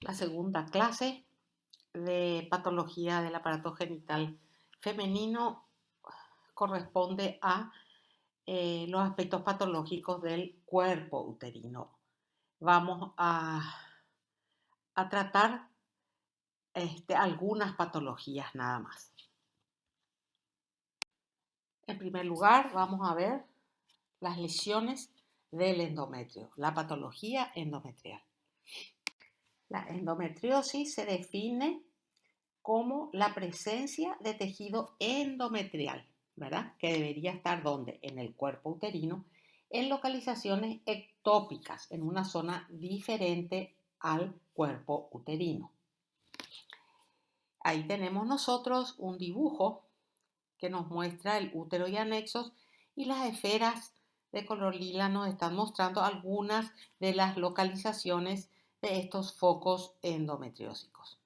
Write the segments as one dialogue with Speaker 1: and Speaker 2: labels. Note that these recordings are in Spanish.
Speaker 1: La segunda clase de patología del aparato genital femenino corresponde a los aspectos patológicos del cuerpo uterino. Vamos a tratar algunas patologías nada más. En primer lugar, vamos a ver las lesiones del endometrio, la patología endometrial. La endometriosis se define como la presencia de tejido endometrial, ¿verdad? Que debería estar ¿dónde? En el cuerpo uterino, en localizaciones ectópicas, en una zona diferente al cuerpo uterino. Ahí tenemos nosotros un dibujo que nos muestra el útero y anexos, y las esferas de color lila nos están mostrando algunas de las localizaciones de estos focos endometriósicos.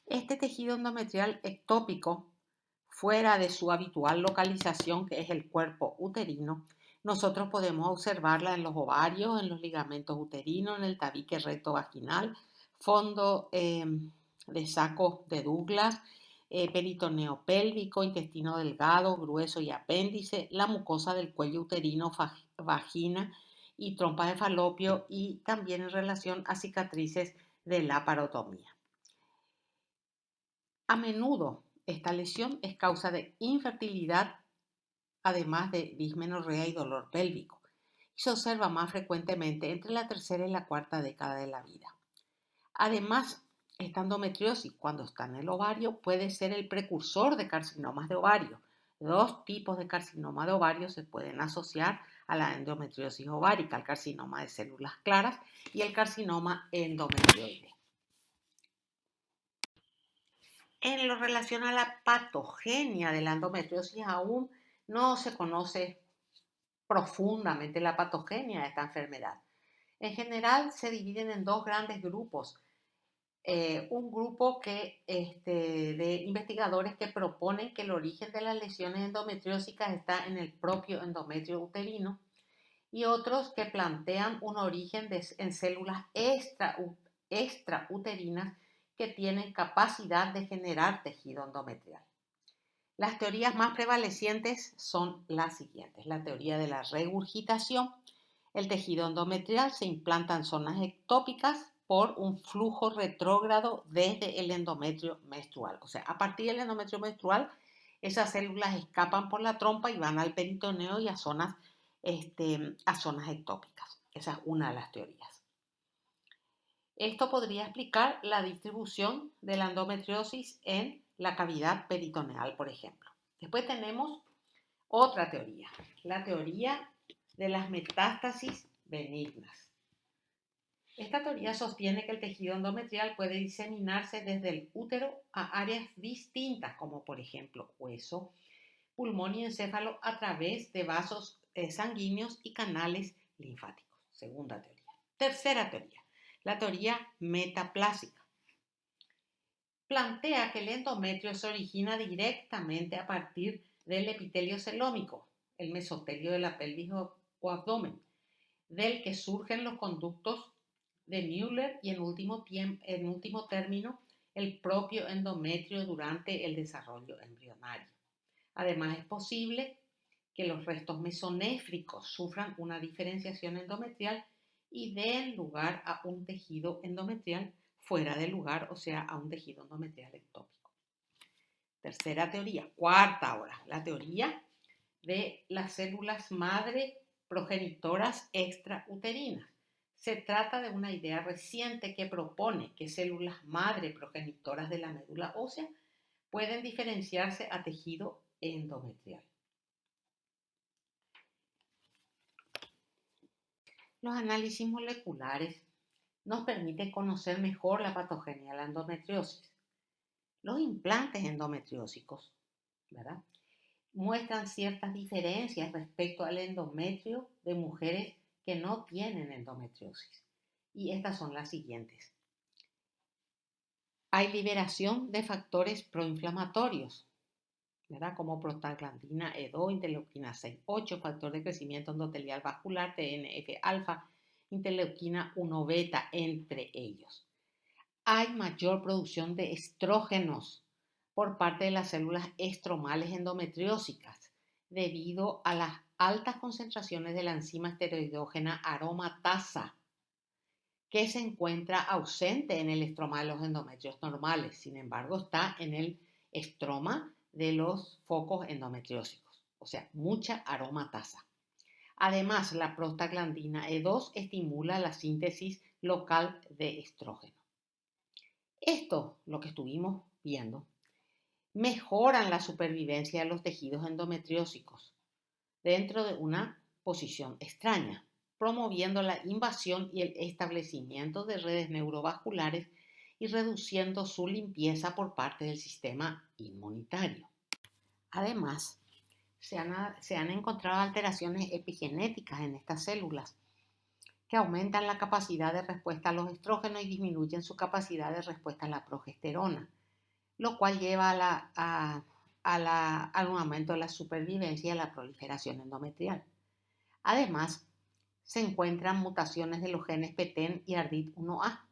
Speaker 1: Este tejido endometrial ectópico, fuera de su habitual localización, que es el cuerpo uterino, nosotros podemos observarla en los ovarios, en los ligamentos uterinos, en el tabique rectovaginal, fondo de saco de Douglas, peritoneo pélvico, intestino delgado, grueso y apéndice, la mucosa del cuello uterino, vagina y trompa de falopio, y también en relación a cicatrices de la parotomía. A menudo esta lesión es causa de infertilidad, además de dismenorrea y dolor pélvico, y se observa más frecuentemente entre la tercera y la cuarta década de la vida. Además, esta endometriosis, cuando está en el ovario, puede ser el precursor de carcinomas de ovario. Dos tipos de carcinoma de ovario se pueden asociar a la endometriosis ovárica: el carcinoma de células claras y el carcinoma endometrioide. En lo relacionado a la patogenia de la endometriosis, aún no se conoce profundamente la patogenia de esta enfermedad. En general se dividen en dos grandes grupos. Un grupo de investigadores que proponen que el origen de las lesiones endometriósicas está en el propio endometrio uterino, y otros que plantean un origen en células extrauterinas que tienen capacidad de generar tejido endometrial. Las teorías más prevalecientes son las siguientes: la teoría de la regurgitación. El tejido endometrial se implanta en zonas ectópicas por un flujo retrógrado desde el endometrio menstrual. O sea, a partir del endometrio menstrual, esas células escapan por la trompa y van al peritoneo y a zonas ectópicas. Esa es una de las teorías. Esto podría explicar la distribución de la endometriosis en la cavidad peritoneal, por ejemplo. Después tenemos otra teoría, la teoría de las metástasis benignas. Esta teoría sostiene que el tejido endometrial puede diseminarse desde el útero a áreas distintas, como por ejemplo hueso, pulmón y encéfalo, a través de vasos sanguíneos y canales linfáticos. Segunda teoría. Tercera teoría, la teoría metaplásica. Plantea que el endometrio se origina directamente a partir del epitelio celómico, el mesotelio de la pelvis o abdomen, del que surgen los conductos de Müller y en último término el propio endometrio durante el desarrollo embrionario. Además, es posible que los restos mesonéfricos sufran una diferenciación endometrial y den lugar a un tejido endometrial fuera de lugar, o sea, a un tejido endometrial ectópico. Tercera teoría. Cuarta ahora, la teoría de las células madre progenitoras extrauterinas. Se trata de una idea reciente que propone que células madre progenitoras de la médula ósea pueden diferenciarse a tejido endometrial. Los análisis moleculares nos permiten conocer mejor la patogenia de la endometriosis. Los implantes endometriósicos, ¿verdad?, muestran ciertas diferencias respecto al endometrio de mujeres que no tienen endometriosis. Y estas son las siguientes. Hay liberación de factores proinflamatorios, ¿verdad?, como prostaglandina E2, interleuquina 6-8, factor de crecimiento endotelial vascular, TNF-alfa, interleuquina 1 beta entre ellos. Hay mayor producción de estrógenos por parte de las células estromales endometriósicas debido a las altas concentraciones de la enzima esteroidógena aromatasa, que se encuentra ausente en el estroma de los endometrios normales. Sin embargo, está en el estroma de los focos endometriósicos, o sea, mucha aromatasa. Además, la prostaglandina E2 estimula la síntesis local de estrógeno. Esto, lo que estuvimos viendo, mejoran la supervivencia de los tejidos endometriósicos dentro de una posición extraña, promoviendo la invasión y el establecimiento de redes neurovasculares y reduciendo su limpieza por parte del sistema inmunitario. Además, se han encontrado alteraciones epigenéticas en estas células que aumentan la capacidad de respuesta a los estrógenos y disminuyen su capacidad de respuesta a la progesterona, lo cual lleva al aumento de la supervivencia y a la proliferación endometrial. Además, se encuentran mutaciones de los genes PTEN y ARDIT1A.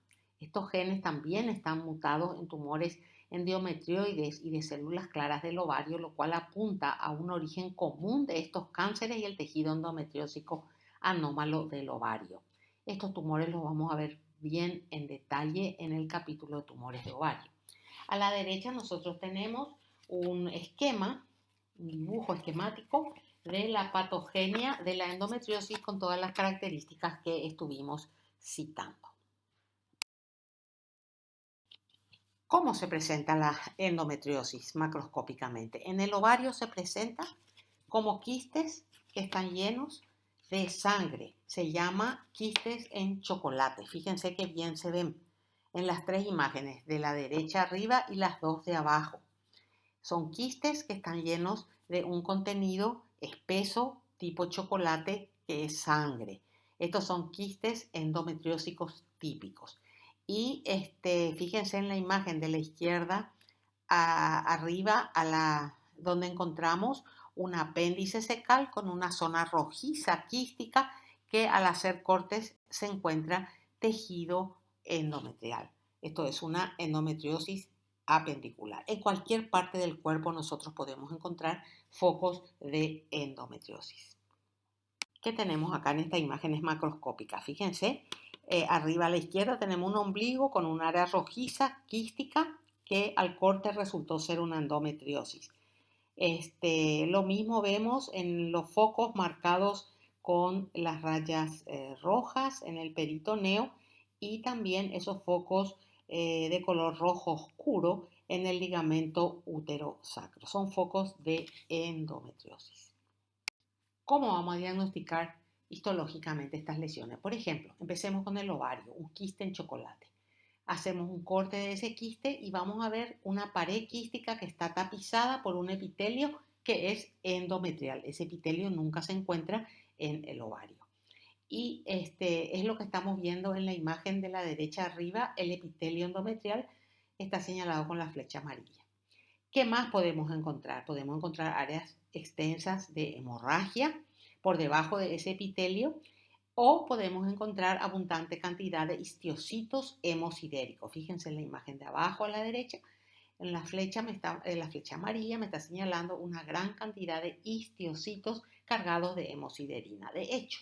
Speaker 1: Estos genes también están mutados en tumores endometrioides y de células claras del ovario, lo cual apunta a un origen común de estos cánceres y el tejido endometriósico anómalo del ovario. Estos tumores los vamos a ver bien en detalle en el capítulo de tumores de ovario. A la derecha nosotros tenemos un esquema, un dibujo esquemático de la patogenia de la endometriosis con todas las características que estuvimos citando. ¿Cómo se presenta la endometriosis macroscópicamente? En el ovario se presenta como quistes que están llenos de sangre. Se llama quistes en chocolate. Fíjense que bien se ven en las tres imágenes, de la derecha arriba y las dos de abajo. Son quistes que están llenos de un contenido espeso tipo chocolate que es sangre. Estos son quistes endometriósicos típicos. Y fíjense en la imagen de la izquierda arriba donde encontramos un apéndice secal con una zona rojiza quística que al hacer cortes se encuentra tejido endometrial. Esto es una endometriosis apendicular. En cualquier parte del cuerpo nosotros podemos encontrar focos de endometriosis. ¿Qué tenemos acá en esta imagen? Es macroscópica. Fíjense, arriba a la izquierda tenemos un ombligo con un área rojiza quística que al corte resultó ser una endometriosis. Lo mismo vemos en los focos marcados con las rayas rojas en el peritoneo y también esos focos de color rojo oscuro en el ligamento útero-sacro. Son focos de endometriosis. ¿Cómo vamos a diagnosticar histológicamente estas lesiones? Por ejemplo, empecemos con el ovario, un quiste en chocolate. Hacemos un corte de ese quiste y vamos a ver una pared quística que está tapizada por un epitelio que es endometrial. Ese epitelio nunca se encuentra en el ovario. Y es lo que estamos viendo en la imagen de la derecha arriba. El epitelio endometrial está señalado con la flecha amarilla. ¿Qué más podemos encontrar? Podemos encontrar áreas extensas de hemorragia por debajo de ese epitelio o podemos encontrar abundante cantidad de histiocitos hemosidéricos. Fíjense en la imagen de abajo a la derecha. En la flecha amarilla me está señalando una gran cantidad de histiocitos cargados de hemosiderina. De hecho,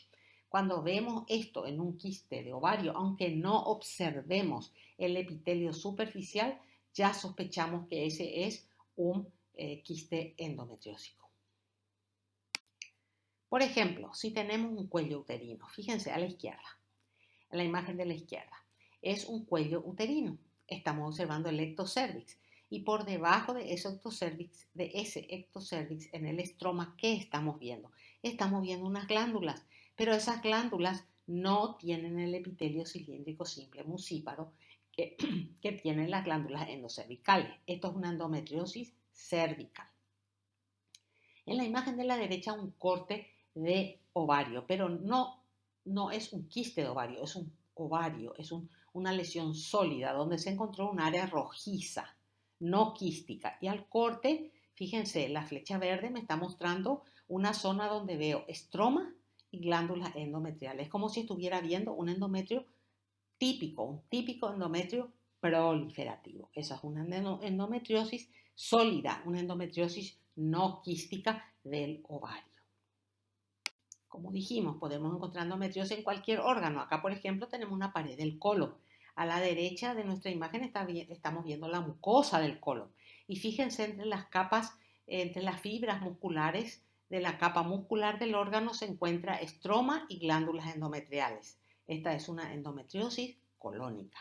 Speaker 1: cuando vemos esto en un quiste de ovario, aunque no observemos el epitelio superficial, ya sospechamos que ese es un quiste endometriósico. Por ejemplo, si tenemos un cuello uterino, fíjense a la izquierda, en la imagen de la izquierda, es un cuello uterino. Estamos observando el ectocervix y por debajo de ese ectocervix en el estroma, ¿qué estamos viendo? Estamos viendo unas glándulas, pero esas glándulas no tienen el epitelio cilíndrico simple mucíparo que tienen las glándulas endocervicales. Esto es una endometriosis cervical. En la imagen de la derecha un corte de ovario, pero no es un quiste de ovario, es un ovario, es una lesión sólida donde se encontró un área rojiza, no quística. Y al corte, fíjense, la flecha verde me está mostrando una zona donde veo estroma y glándulas endometriales. Es como si estuviera viendo un endometrio típico, un típico endometrio proliferativo. Esa es una endometriosis sólida, una endometriosis no quística del ovario. Como dijimos, podemos encontrar endometriosis en cualquier órgano. Acá, por ejemplo, tenemos una pared del colon. A la derecha de nuestra imagen estamos viendo la mucosa del colon. Y fíjense entre las capas, entre las fibras musculares de la capa muscular del órgano se encuentra estroma y glándulas endometriales. Esta es una endometriosis colónica.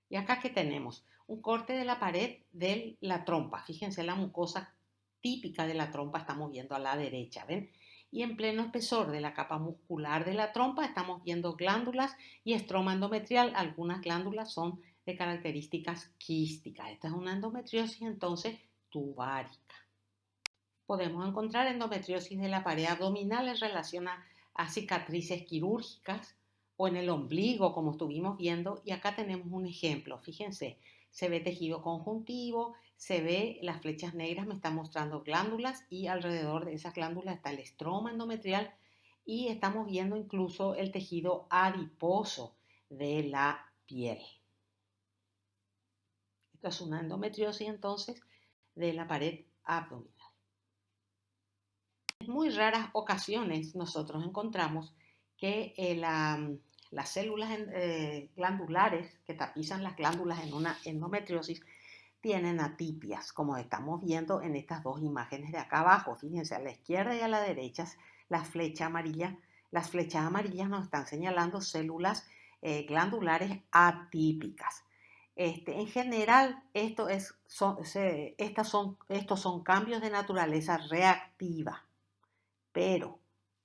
Speaker 1: Y acá, ¿qué tenemos? Un corte de la pared de la trompa. Fíjense la mucosa típica de la trompa estamos viendo a la derecha, ¿ven? Y en pleno espesor de la capa muscular de la trompa estamos viendo glándulas y estroma endometrial. Algunas glándulas son de características quísticas. Esta es una endometriosis entonces tubárica. Podemos encontrar endometriosis de la pared abdominal en relación a cicatrices quirúrgicas o en el ombligo, como estuvimos viendo. Y acá tenemos un ejemplo. Fíjense, se ve tejido conjuntivo, se ve las flechas negras, me están mostrando glándulas y alrededor de esas glándulas está el estroma endometrial y estamos viendo incluso el tejido adiposo de la piel. Esto es una endometriosis entonces de la pared abdominal. En muy raras ocasiones nosotros encontramos que las células glandulares que tapizan las glándulas en una endometriosis tienen atipias, como estamos viendo en estas dos imágenes de acá abajo. Fíjense, a la izquierda y a la derecha, las flechas amarillas nos están señalando células glandulares atípicas. En general, estos son cambios de naturaleza reactiva. Pero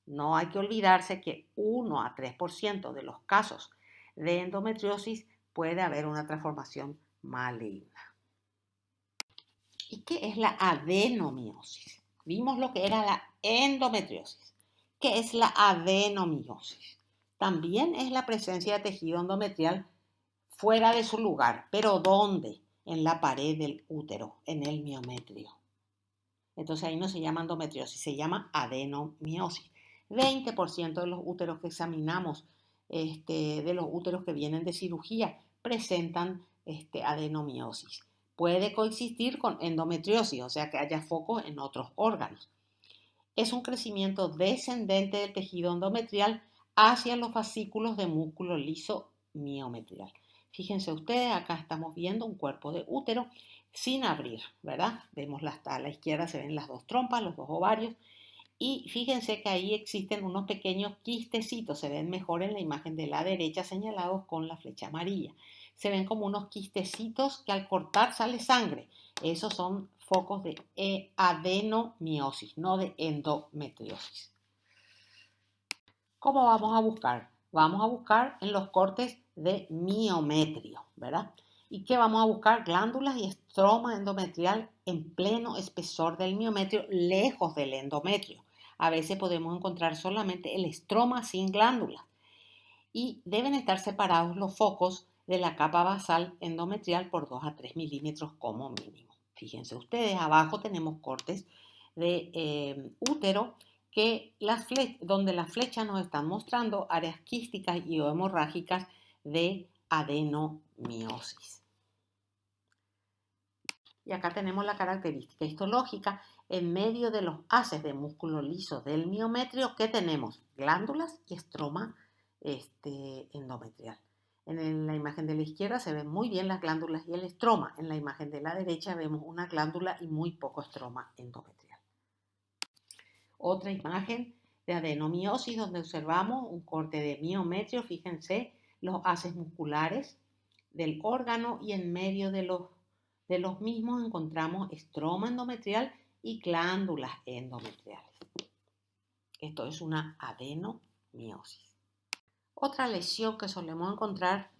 Speaker 1: no hay que olvidarse que 1 a 3% de los casos de endometriosis puede haber una transformación maligna. ¿Y qué es la adenomiosis? Vimos lo que era la endometriosis. ¿Qué es la adenomiosis? También es la presencia de tejido endometrial fuera de su lugar. ¿Pero dónde? En la pared del útero, en el miometrio. Entonces ahí no se llama endometriosis, se llama adenomiosis. 20% de los úteros que examinamos, de los úteros que vienen de cirugía, presentan adenomiosis. Puede coexistir con endometriosis, o sea que haya focos en otros órganos. Es un crecimiento descendente del tejido endometrial hacia los fascículos de músculo liso miometrial. Fíjense ustedes, acá estamos viendo un cuerpo de útero sin abrir, ¿verdad? Vemos a la izquierda se ven las dos trompas, los dos ovarios, y fíjense que ahí existen unos pequeños quistecitos, se ven mejor en la imagen de la derecha señalados con la flecha amarilla. Se ven como unos quistecitos que al cortar sale sangre. Esos son focos de adenomiosis, no de endometriosis. ¿Cómo vamos a buscar? Vamos a buscar en los cortes de miometrio, ¿verdad? ¿Y qué vamos a buscar? Glándulas y estroma endometrial en pleno espesor del miometrio, lejos del endometrio. A veces podemos encontrar solamente el estroma sin glándulas. Y deben estar separados los focos de la capa basal endometrial por 2 a 3 milímetros como mínimo. Fíjense ustedes, abajo tenemos cortes de útero donde las flechas nos están mostrando áreas quísticas y o hemorrágicas de adenomiosis. Y acá tenemos la característica histológica. En medio de los haces de músculo liso del miometrio, ¿qué tenemos? Glándulas y estroma endometrial. En la imagen de la izquierda se ven muy bien las glándulas y el estroma. En la imagen de la derecha vemos una glándula y muy poco estroma endometrial. Otra imagen de adenomiosis donde observamos un corte de miometrio. Fíjense los haces musculares del órgano y en medio de los mismos encontramos estroma endometrial y glándulas endometriales. Esto es una adenomiosis. Otra lesión que solemos encontrar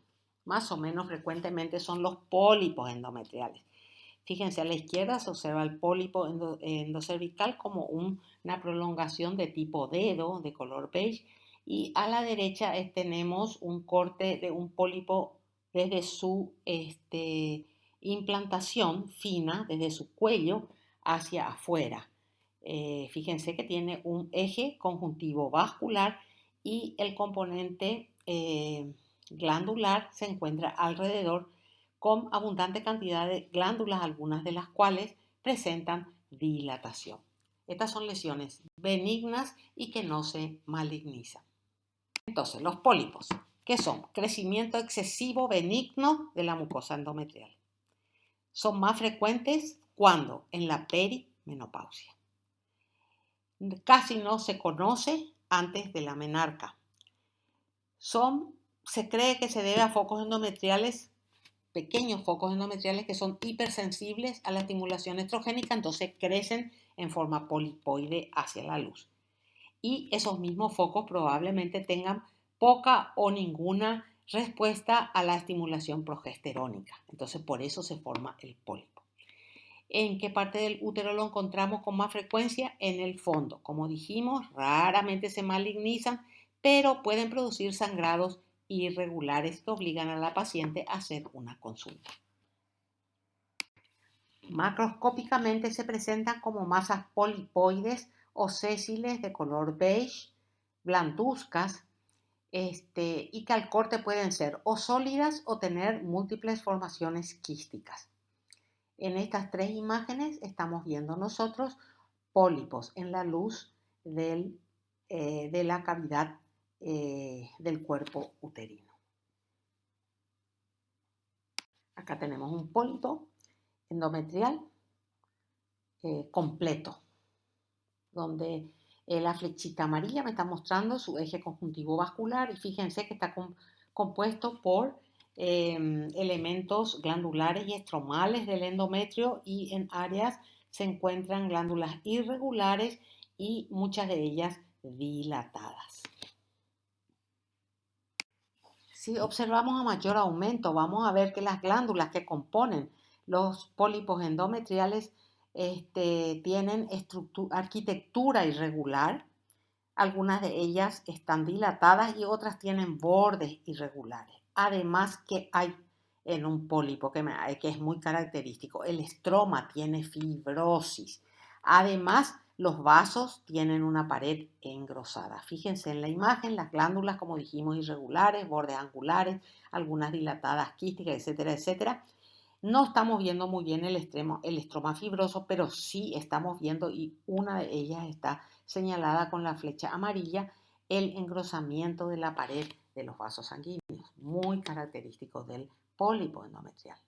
Speaker 1: más o menos frecuentemente son los pólipos endometriales. Fíjense, a la izquierda se observa el pólipo endocervical como una prolongación de tipo dedo, de color beige, y a la derecha tenemos un corte de un pólipo desde su implantación fina, desde su cuello hacia afuera. Fíjense que tiene un eje conjuntivo vascular y el componente glandular se encuentra alrededor con abundante cantidad de glándulas, algunas de las cuales presentan dilatación. Estas son lesiones benignas y que no se malignizan. Entonces, los pólipos, ¿qué son? Crecimiento excesivo benigno de la mucosa endometrial. Son más frecuentes cuando en la perimenopausia. Casi no se conoce antes de la menarca. Se cree que se debe a focos endometriales, pequeños focos endometriales que son hipersensibles a la estimulación estrogénica, entonces crecen en forma polipoide hacia la luz. Y esos mismos focos probablemente tengan poca o ninguna respuesta a la estimulación progesterónica. Entonces por eso se forma el pólipo. ¿En qué parte del útero lo encontramos con más frecuencia? En el fondo. Como dijimos, raramente se malignizan, pero pueden producir sangrados irregulares que obligan a la paciente a hacer una consulta. Macroscópicamente se presentan como masas polipoides o sésiles de color beige, blancuzcas, y que al corte pueden ser o sólidas o tener múltiples formaciones quísticas. En estas tres imágenes estamos viendo nosotros pólipos en la luz de la cavidad del cuerpo uterino. Acá tenemos un pólipo endometrial completo, donde la flechita amarilla me está mostrando su eje conjuntivo vascular y fíjense que está compuesto por elementos glandulares y estromales del endometrio y en áreas se encuentran glándulas irregulares y muchas de ellas dilatadas. Si observamos a mayor aumento, vamos a ver que las glándulas que componen los pólipos endometriales tienen arquitectura irregular. Algunas de ellas están dilatadas y otras tienen bordes irregulares. Además que hay en un pólipo que es muy característico, el estroma tiene fibrosis. Además, los vasos tienen una pared engrosada. Fíjense en la imagen, las glándulas, como dijimos, irregulares, bordes angulares, algunas dilatadas, quísticas, etcétera, etcétera. No estamos viendo muy bien el estroma fibroso, pero sí estamos viendo, y una de ellas está señalada con la flecha amarilla, el engrosamiento de la pared de los vasos sanguíneos, muy característico del pólipo endometrial.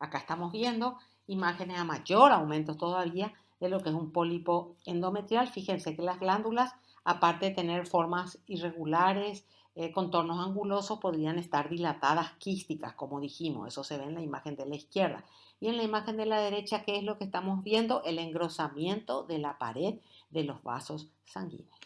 Speaker 1: Acá estamos viendo imágenes a mayor aumento todavía de lo que es un pólipo endometrial. Fíjense que las glándulas, aparte de tener formas irregulares, contornos angulosos, podrían estar dilatadas quísticas, como dijimos. Eso se ve en la imagen de la izquierda. Y en la imagen de la derecha, ¿qué es lo que estamos viendo? El engrosamiento de la pared de los vasos sanguíneos.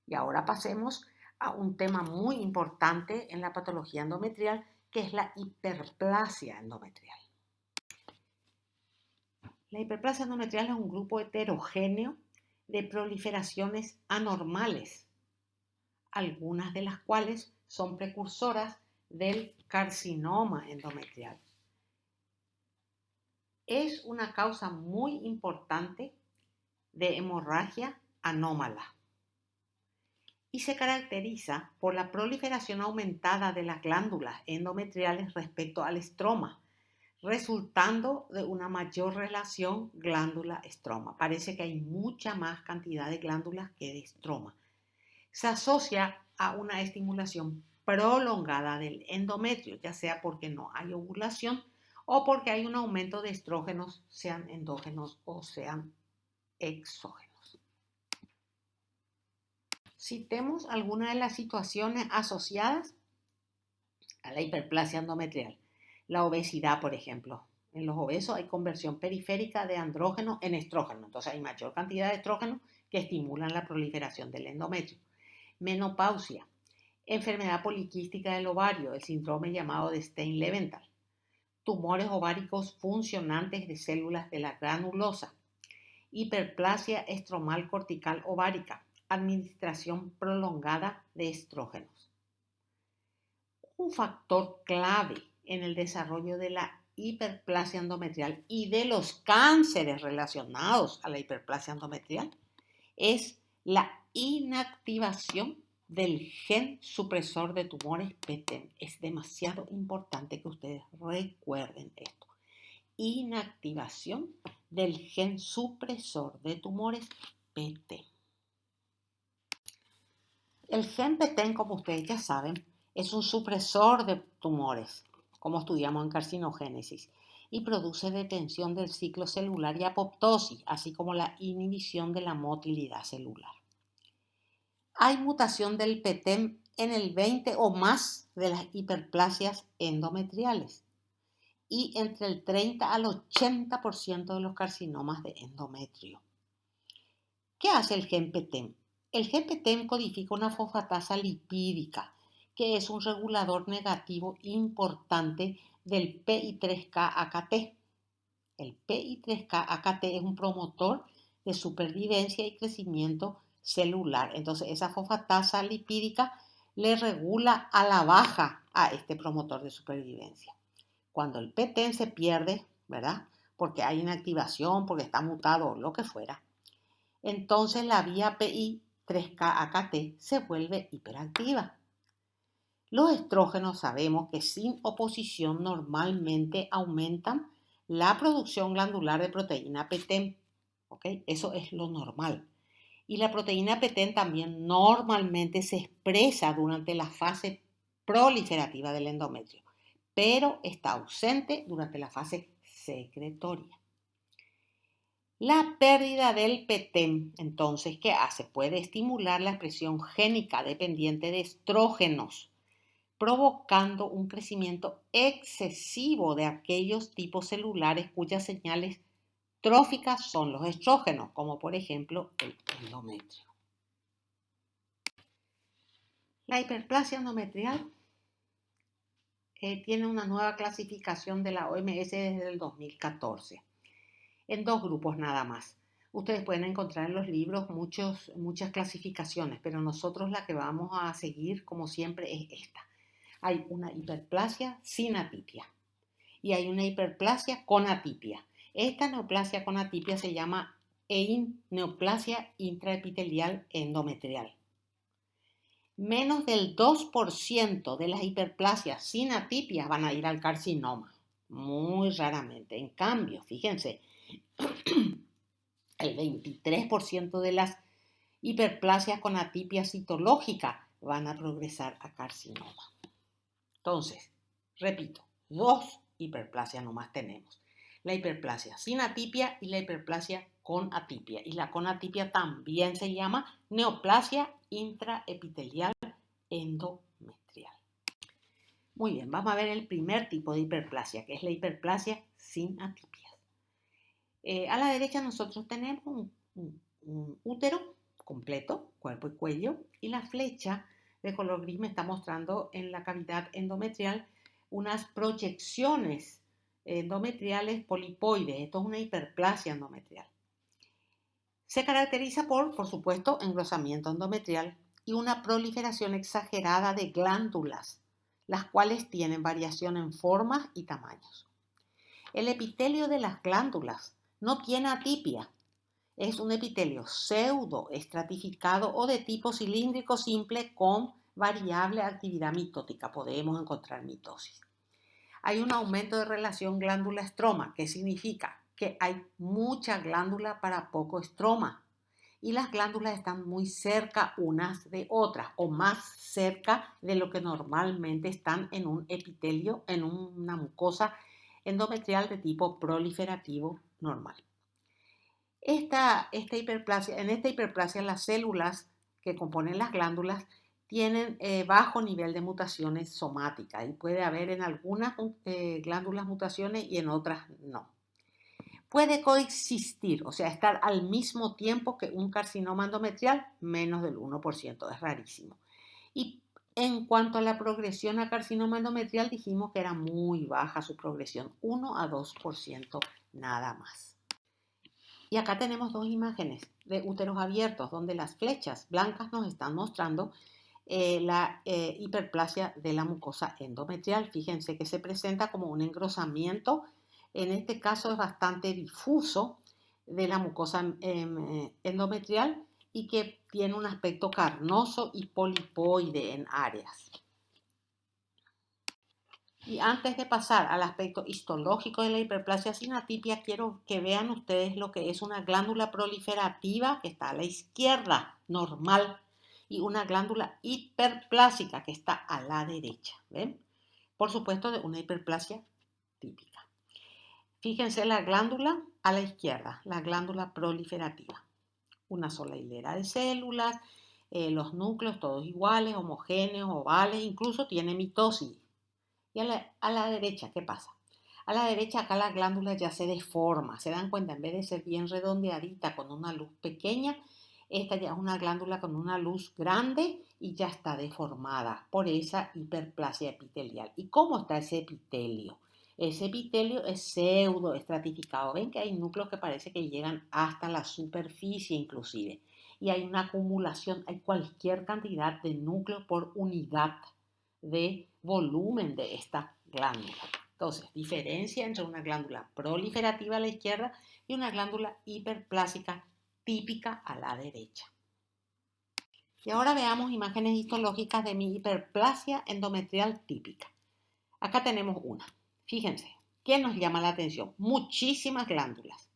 Speaker 1: Y ahora pasemos a un tema muy importante en la patología endometrial, que es la hiperplasia endometrial. La hiperplasia endometrial es un grupo heterogéneo de proliferaciones anormales, algunas de las cuales son precursoras del carcinoma endometrial. Es una causa muy importante de hemorragia anómala y se caracteriza por la proliferación aumentada de las glándulas endometriales respecto al estroma, resultando de una mayor relación glándula-estroma. Parece que hay mucha más cantidad de glándulas que de estroma. Se asocia a una estimulación prolongada del endometrio, ya sea porque no hay ovulación o porque hay un aumento de estrógenos, sean endógenos o sean exógenos. Citemos algunas de las situaciones asociadas a la hiperplasia endometrial. La obesidad, por ejemplo. En los obesos hay conversión periférica de andrógeno en estrógeno. Entonces hay mayor cantidad de estrógenos que estimulan la proliferación del endometrio. Menopausia. Enfermedad poliquística del ovario, el síndrome llamado de Stein-Leventhal. Tumores ováricos funcionantes de células de la granulosa. Hiperplasia estromal cortical ovárica. Administración prolongada de estrógenos. Un factor clave en el desarrollo de la hiperplasia endometrial y de los cánceres relacionados a la hiperplasia endometrial es la inactivación del gen supresor de tumores PTEN. Es demasiado importante que ustedes recuerden esto. Inactivación del gen supresor de tumores PTEN. El gen PTEN, como ustedes ya saben, es un supresor de tumores, como estudiamos en carcinogénesis, y produce detención del ciclo celular y apoptosis, así como la inhibición de la motilidad celular. Hay mutación del PTEN en el 20 o más de las hiperplasias endometriales y entre el 30 al 80% de los carcinomas de endometrio. ¿Qué hace el gen PTEN? El gen PTEN codifica una fosfatasa lipídica, que es un regulador negativo importante del PI3K-AKT. El PI3K-AKT es un promotor de supervivencia y crecimiento celular. Entonces, esa fosfatasa lipídica le regula a la baja a este promotor de supervivencia. Cuando el PTEN se pierde, ¿verdad? Porque hay inactivación, porque está mutado, lo que fuera, entonces la vía PI3K-AKT se vuelve hiperactiva. Los estrógenos sabemos que sin oposición normalmente aumentan la producción glandular de proteína PTEN. ¿Okay? Eso es lo normal. Y la proteína PTEN también normalmente se expresa durante la fase proliferativa del endometrio, pero está ausente durante la fase secretoria. La pérdida del PTEN, entonces, ¿qué hace? Puede estimular la expresión génica dependiente de estrógenos, provocando un crecimiento excesivo de aquellos tipos celulares cuyas señales tróficas son los estrógenos, como por ejemplo el endometrio. La hiperplasia endometrial tiene una nueva clasificación de la OMS desde el 2014. En dos grupos nada más. Ustedes pueden encontrar en los libros muchas clasificaciones, pero nosotros la que vamos a seguir, como siempre, es esta. Hay una hiperplasia sin atipia y hay una hiperplasia con atipia. Esta neoplasia con atipia se llama neoplasia intraepitelial endometrial. Menos del 2% de las hiperplasias sin atipia van a ir al carcinoma, muy raramente. En cambio, fíjense, el 23% de las hiperplasias con atipia citológica van a progresar a carcinoma. Entonces, repito, dos hiperplasias nomás tenemos. La hiperplasia sin atipia y la hiperplasia con atipia. Y la con atipia también se llama neoplasia intraepitelial endometrial. Muy bien, vamos a ver el primer tipo de hiperplasia, que es la hiperplasia sin atipias. A la derecha nosotros tenemos un útero completo, cuerpo y cuello, y la flecha de color gris me está mostrando en la cavidad endometrial unas proyecciones endometriales polipoides. Esto es una hiperplasia endometrial. Se caracteriza por supuesto, engrosamiento endometrial y una proliferación exagerada de glándulas, las cuales tienen variación en formas y tamaños. El epitelio de las glándulas no tiene atipia. Es un epitelio pseudoestratificado o de tipo cilíndrico simple con variable actividad mitótica. Podemos encontrar mitosis. Hay un aumento de relación glándula-estroma, que significa que hay mucha glándula para poco estroma. Y las glándulas están muy cerca unas de otras o más cerca de lo que normalmente están en un epitelio, en una mucosa endometrial de tipo proliferativo normal. En esta hiperplasia las células que componen las glándulas tienen bajo nivel de mutaciones somáticas y puede haber en algunas glándulas mutaciones y en otras no. Puede coexistir, o sea, estar al mismo tiempo que un carcinoma endometrial, menos del 1%, es rarísimo. Y en cuanto a la progresión a carcinoma endometrial, dijimos que era muy baja su progresión, 1 a 2% nada más. Y acá tenemos dos imágenes de úteros abiertos, donde las flechas blancas nos están mostrando la hiperplasia de la mucosa endometrial. Fíjense que se presenta como un engrosamiento, en este caso es bastante difuso, de la mucosa endometrial y que tiene un aspecto carnoso y polipoide en áreas. Y antes de pasar al aspecto histológico de la hiperplasia sin atipia, quiero que vean ustedes lo que es una glándula proliferativa que está a la izquierda, normal, y una glándula hiperplásica que está a la derecha. ¿Ven? Por supuesto, de una hiperplasia típica. Fíjense la glándula a la izquierda, la glándula proliferativa. Una sola hilera de células, los núcleos todos iguales, homogéneos, ovales, incluso tiene mitosis. Y a la derecha, ¿qué pasa? A la derecha acá la glándula ya se deforma, se dan cuenta, en vez de ser bien redondeadita con una luz pequeña, esta ya es una glándula con una luz grande y ya está deformada por esa hiperplasia epitelial. ¿Y cómo está ese epitelio? Ese epitelio es pseudo estratificado. Ven que hay núcleos que parece que llegan hasta la superficie inclusive. Y hay una acumulación, hay cualquier cantidad de núcleos por unidad de volumen de esta glándula. Entonces, diferencia entre una glándula proliferativa a la izquierda y una glándula hiperplásica típica a la derecha. Y ahora veamos imágenes histológicas de mi hiperplasia endometrial típica. Acá tenemos una. Fíjense, ¿qué nos llama la atención? Muchísimas glándulas,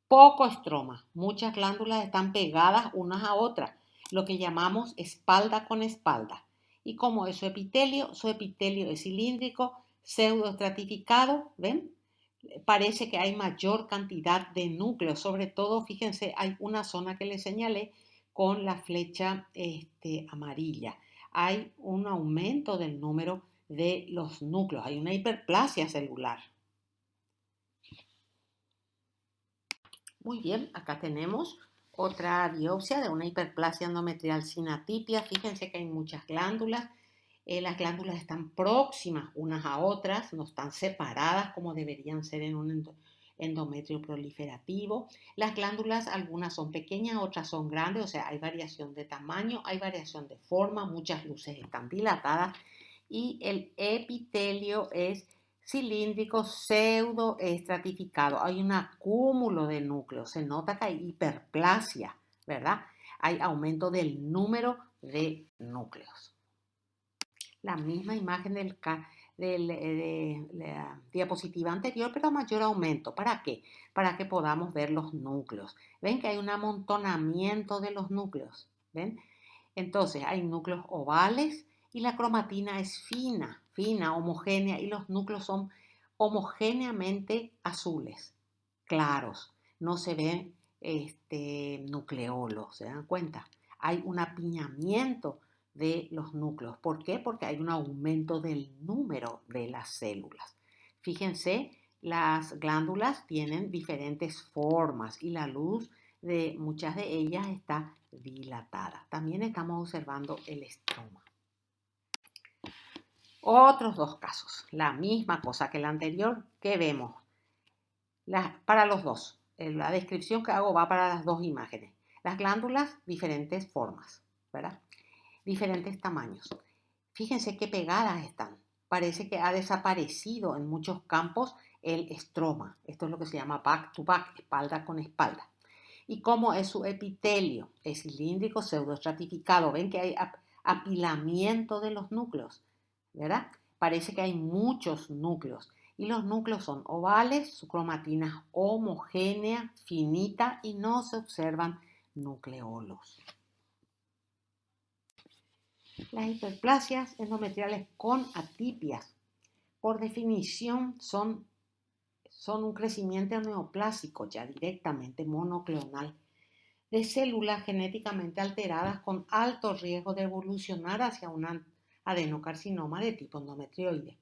Speaker 1: poco estroma. Muchas glándulas están pegadas unas a otras, lo que llamamos espalda con espalda. Y como es su epitelio es cilíndrico, pseudoestratificado, ¿ven? Parece que hay mayor cantidad de núcleos, sobre todo, fíjense, hay una zona que les señalé con la flecha amarilla. Hay un aumento del número de los núcleos, hay una hiperplasia celular. Muy bien, acá tenemos otra biopsia de una hiperplasia endometrial sin atipia. Fíjense que hay muchas glándulas. Las glándulas están próximas unas a otras, no están separadas como deberían ser en un endometrio proliferativo. Las glándulas, algunas son pequeñas, otras son grandes, o sea, hay variación de tamaño, hay variación de forma, muchas luces están dilatadas y el epitelio es cilíndrico pseudo estratificado. Hay un acúmulo de núcleos, se nota que hay hiperplasia, ¿verdad? Hay aumento del número de núcleos. La misma imagen de la diapositiva anterior, pero a mayor aumento. ¿Para qué? Para que podamos ver los núcleos. ¿Ven que hay un amontonamiento de los núcleos? ¿Ven? Entonces hay núcleos ovales y la cromatina es fina, homogénea y los núcleos son homogéneamente azules, claros. No se ve nucleolo, ¿se dan cuenta? Hay un apiñamiento de los núcleos. ¿Por qué? Porque hay un aumento del número de las células. Fíjense, las glándulas tienen diferentes formas y la luz de muchas de ellas está dilatada. También estamos observando el estroma. Otros dos casos, la misma cosa que el anterior, ¿qué vemos? Para los dos, la descripción que hago va para las dos imágenes. Las glándulas, diferentes formas, ¿verdad? Diferentes tamaños. Fíjense qué pegadas están. Parece que ha desaparecido en muchos campos el estroma. Esto es lo que se llama back to back, espalda con espalda. ¿Y cómo es su epitelio? Es cilíndrico, pseudoestratificado. Ven que hay apilamiento de los núcleos, ¿verdad? Parece que hay muchos núcleos. Y los núcleos son ovales, su cromatina es homogénea, finita y no se observan nucleolos. Las hiperplasias endometriales con atipias, por definición, son un crecimiento neoplásico ya directamente monoclonal de células genéticamente alteradas con alto riesgo de evolucionar hacia un adenocarcinoma de tipo endometrioide.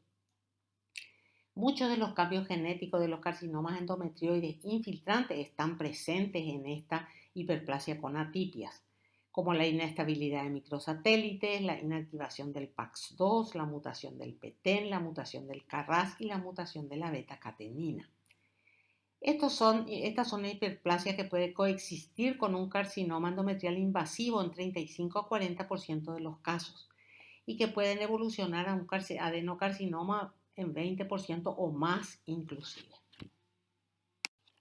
Speaker 1: Muchos de los cambios genéticos de los carcinomas endometrioides infiltrantes están presentes en esta hiperplasia con atipias, como la inestabilidad de microsatélites, la inactivación del PAX2, la mutación del PTEN, la mutación del KRAS y la mutación de la beta-catenina. Estas son hiperplasias que puede coexistir con un carcinoma endometrial invasivo en 35 a 40% de los casos y que pueden evolucionar a un adenocarcinoma en 20% o más inclusive.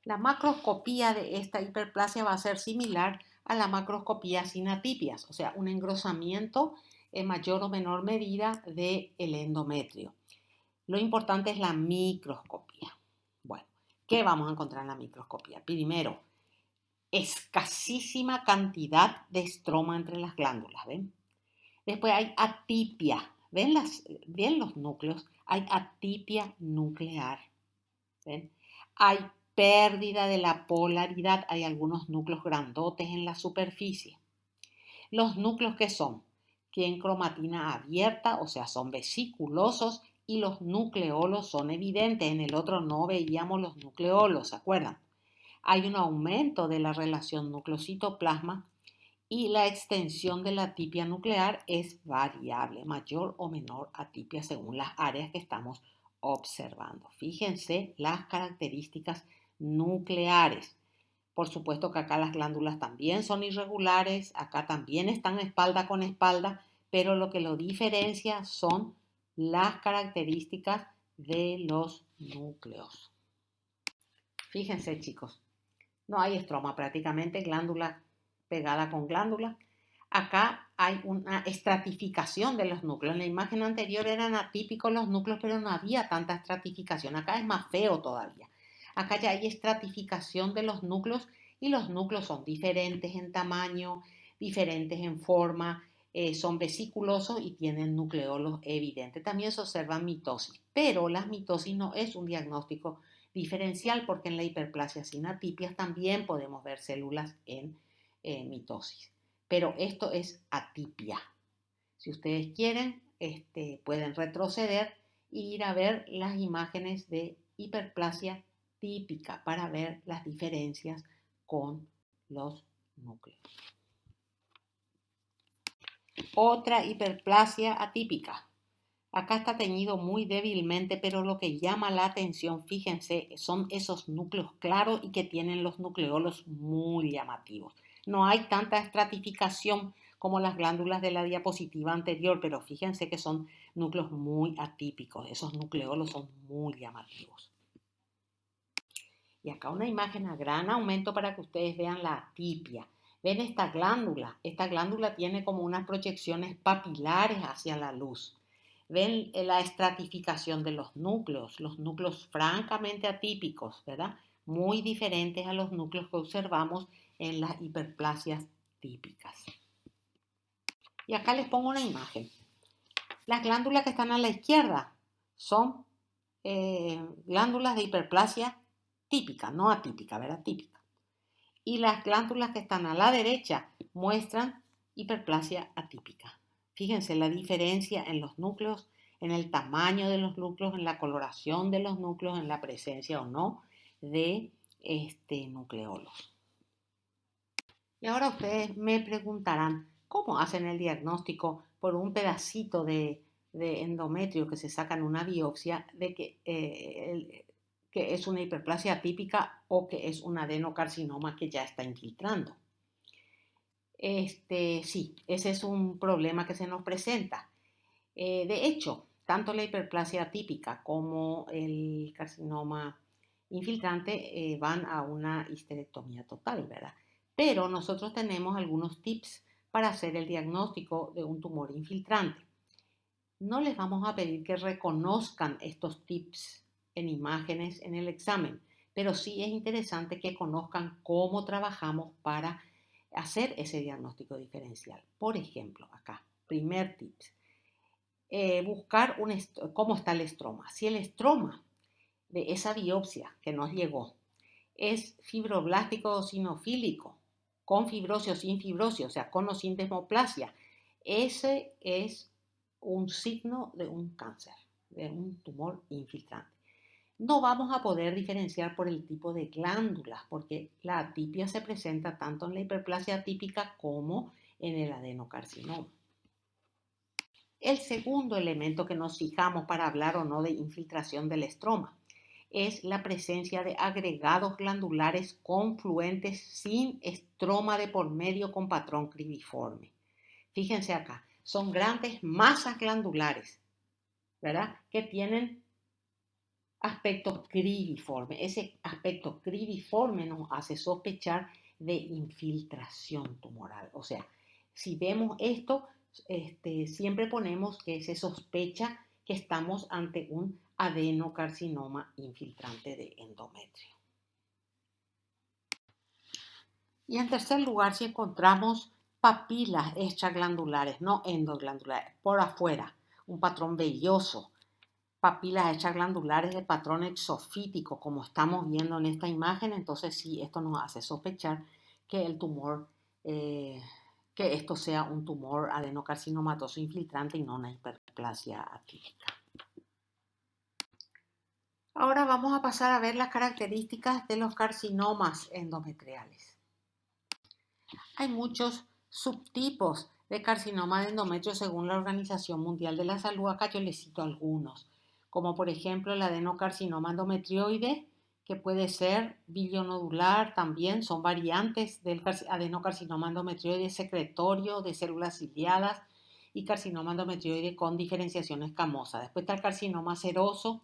Speaker 1: La macroscopía de esta hiperplasia va a ser similar a la macroscopía sin atipias, o sea, un engrosamiento en mayor o menor medida del endometrio. Lo importante es la microscopía. Bueno, ¿qué vamos a encontrar en la microscopía? Primero, escasísima cantidad de estroma entre las glándulas, ¿ven? Después hay atipia, ¿ven los núcleos? Hay atipia nuclear, ¿ven? Hay pérdida de la polaridad, hay algunos núcleos grandotes en la superficie. Los núcleos que son, tienen cromatina abierta, o sea, son vesiculosos, y los nucleolos son evidentes. En el otro no veíamos los nucleolos, ¿se acuerdan? Hay un aumento de la relación núcleo-citoplasma y la extensión de la atipia nuclear es variable, mayor o menor atipia según las áreas que estamos observando. Fíjense las características nucleares. Por supuesto que acá las glándulas también son irregulares, acá también están espalda con espalda, pero lo que lo diferencia son las características de los núcleos. Fíjense, chicos, no hay estroma prácticamente, glándula pegada con glándula. Acá hay una estratificación de los núcleos. En la imagen anterior eran atípicos los núcleos, pero no había tanta estratificación. Acá es más feo todavía. Acá ya hay estratificación de los núcleos y los núcleos son diferentes en tamaño, diferentes en forma, son vesiculosos y tienen nucleolos evidentes. También se observa mitosis, pero la mitosis no es un diagnóstico diferencial porque en la hiperplasia sin atipias también podemos ver células en mitosis. Pero esto es atipia. Si ustedes quieren, pueden retroceder e ir a ver las imágenes de hiperplasia típica para ver las diferencias con los núcleos. Otra hiperplasia atípica. Acá está teñido muy débilmente, pero lo que llama la atención, fíjense, son esos núcleos claros y que tienen los nucleolos muy llamativos. No hay tanta estratificación como las glándulas de la diapositiva anterior, pero fíjense que son núcleos muy atípicos. Esos nucleolos son muy llamativos. Y acá una imagen a gran aumento para que ustedes vean la atipia. ¿Ven esta glándula? Esta glándula tiene como unas proyecciones papilares hacia la luz. Ven la estratificación de los núcleos francamente atípicos, ¿verdad? Muy diferentes a los núcleos que observamos en las hiperplasias típicas. Y acá les pongo una imagen. Las glándulas que están a la izquierda son glándulas de hiperplasia típica, no atípica, ¿verdad? Típica. Y las glándulas que están a la derecha muestran hiperplasia atípica. Fíjense la diferencia en los núcleos, en el tamaño de los núcleos, en la coloración de los núcleos, en la presencia o no de nucleolos. Y ahora ustedes me preguntarán, ¿cómo hacen el diagnóstico por un pedacito de endometrio que se saca en una biopsia de que es una hiperplasia atípica o que es un adenocarcinoma que ya está infiltrando? Sí, ese es un problema que se nos presenta. De hecho, tanto la hiperplasia atípica como el carcinoma infiltrante van a una histerectomía total, ¿verdad? Pero nosotros tenemos algunos tips para hacer el diagnóstico de un tumor infiltrante. No les vamos a pedir que reconozcan estos tips en imágenes en el examen, pero sí es interesante que conozcan cómo trabajamos para hacer ese diagnóstico diferencial. Por ejemplo, acá, primer tip, buscar cómo está el estroma. Si el estroma de esa biopsia que nos llegó es fibroblástico o sinofílico, con fibrosis o sin fibrosis, o sea, con o sin desmoplasia, ese es un signo de un cáncer, de un tumor infiltrante. No vamos a poder diferenciar por el tipo de glándulas, porque la atipia se presenta tanto en la hiperplasia atípica como en el adenocarcinoma. El segundo elemento que nos fijamos para hablar o no de infiltración del estroma es la presencia de agregados glandulares confluentes sin estroma de por medio con patrón cribiforme. Fíjense acá, son grandes masas glandulares, ¿verdad? Que tienen aspecto cribiforme. Ese aspecto cribiforme nos hace sospechar de infiltración tumoral. O sea, si vemos esto, siempre ponemos que se sospecha que estamos ante un adenocarcinoma infiltrante de endometrio. Y en tercer lugar, si encontramos papilas extraglandulares, no endoglandulares, por afuera, un patrón velloso, papilas extraglandulares de patrón exofítico, como estamos viendo en esta imagen, entonces sí, esto nos hace sospechar que el tumor, que esto sea un tumor adenocarcinomatoso infiltrante y no una hiperplasia atípica. Ahora vamos a pasar a ver las características de los carcinomas endometriales. Hay muchos subtipos de carcinoma de endometrio según la Organización Mundial de la Salud. Acá yo les cito algunos, como por ejemplo el adenocarcinoma endometrioide, que puede ser bilionodular también, son variantes del adenocarcinoma endometrioide secretorio de células ciliadas y carcinoma endometrioide con diferenciación escamosa. Después está el carcinoma seroso,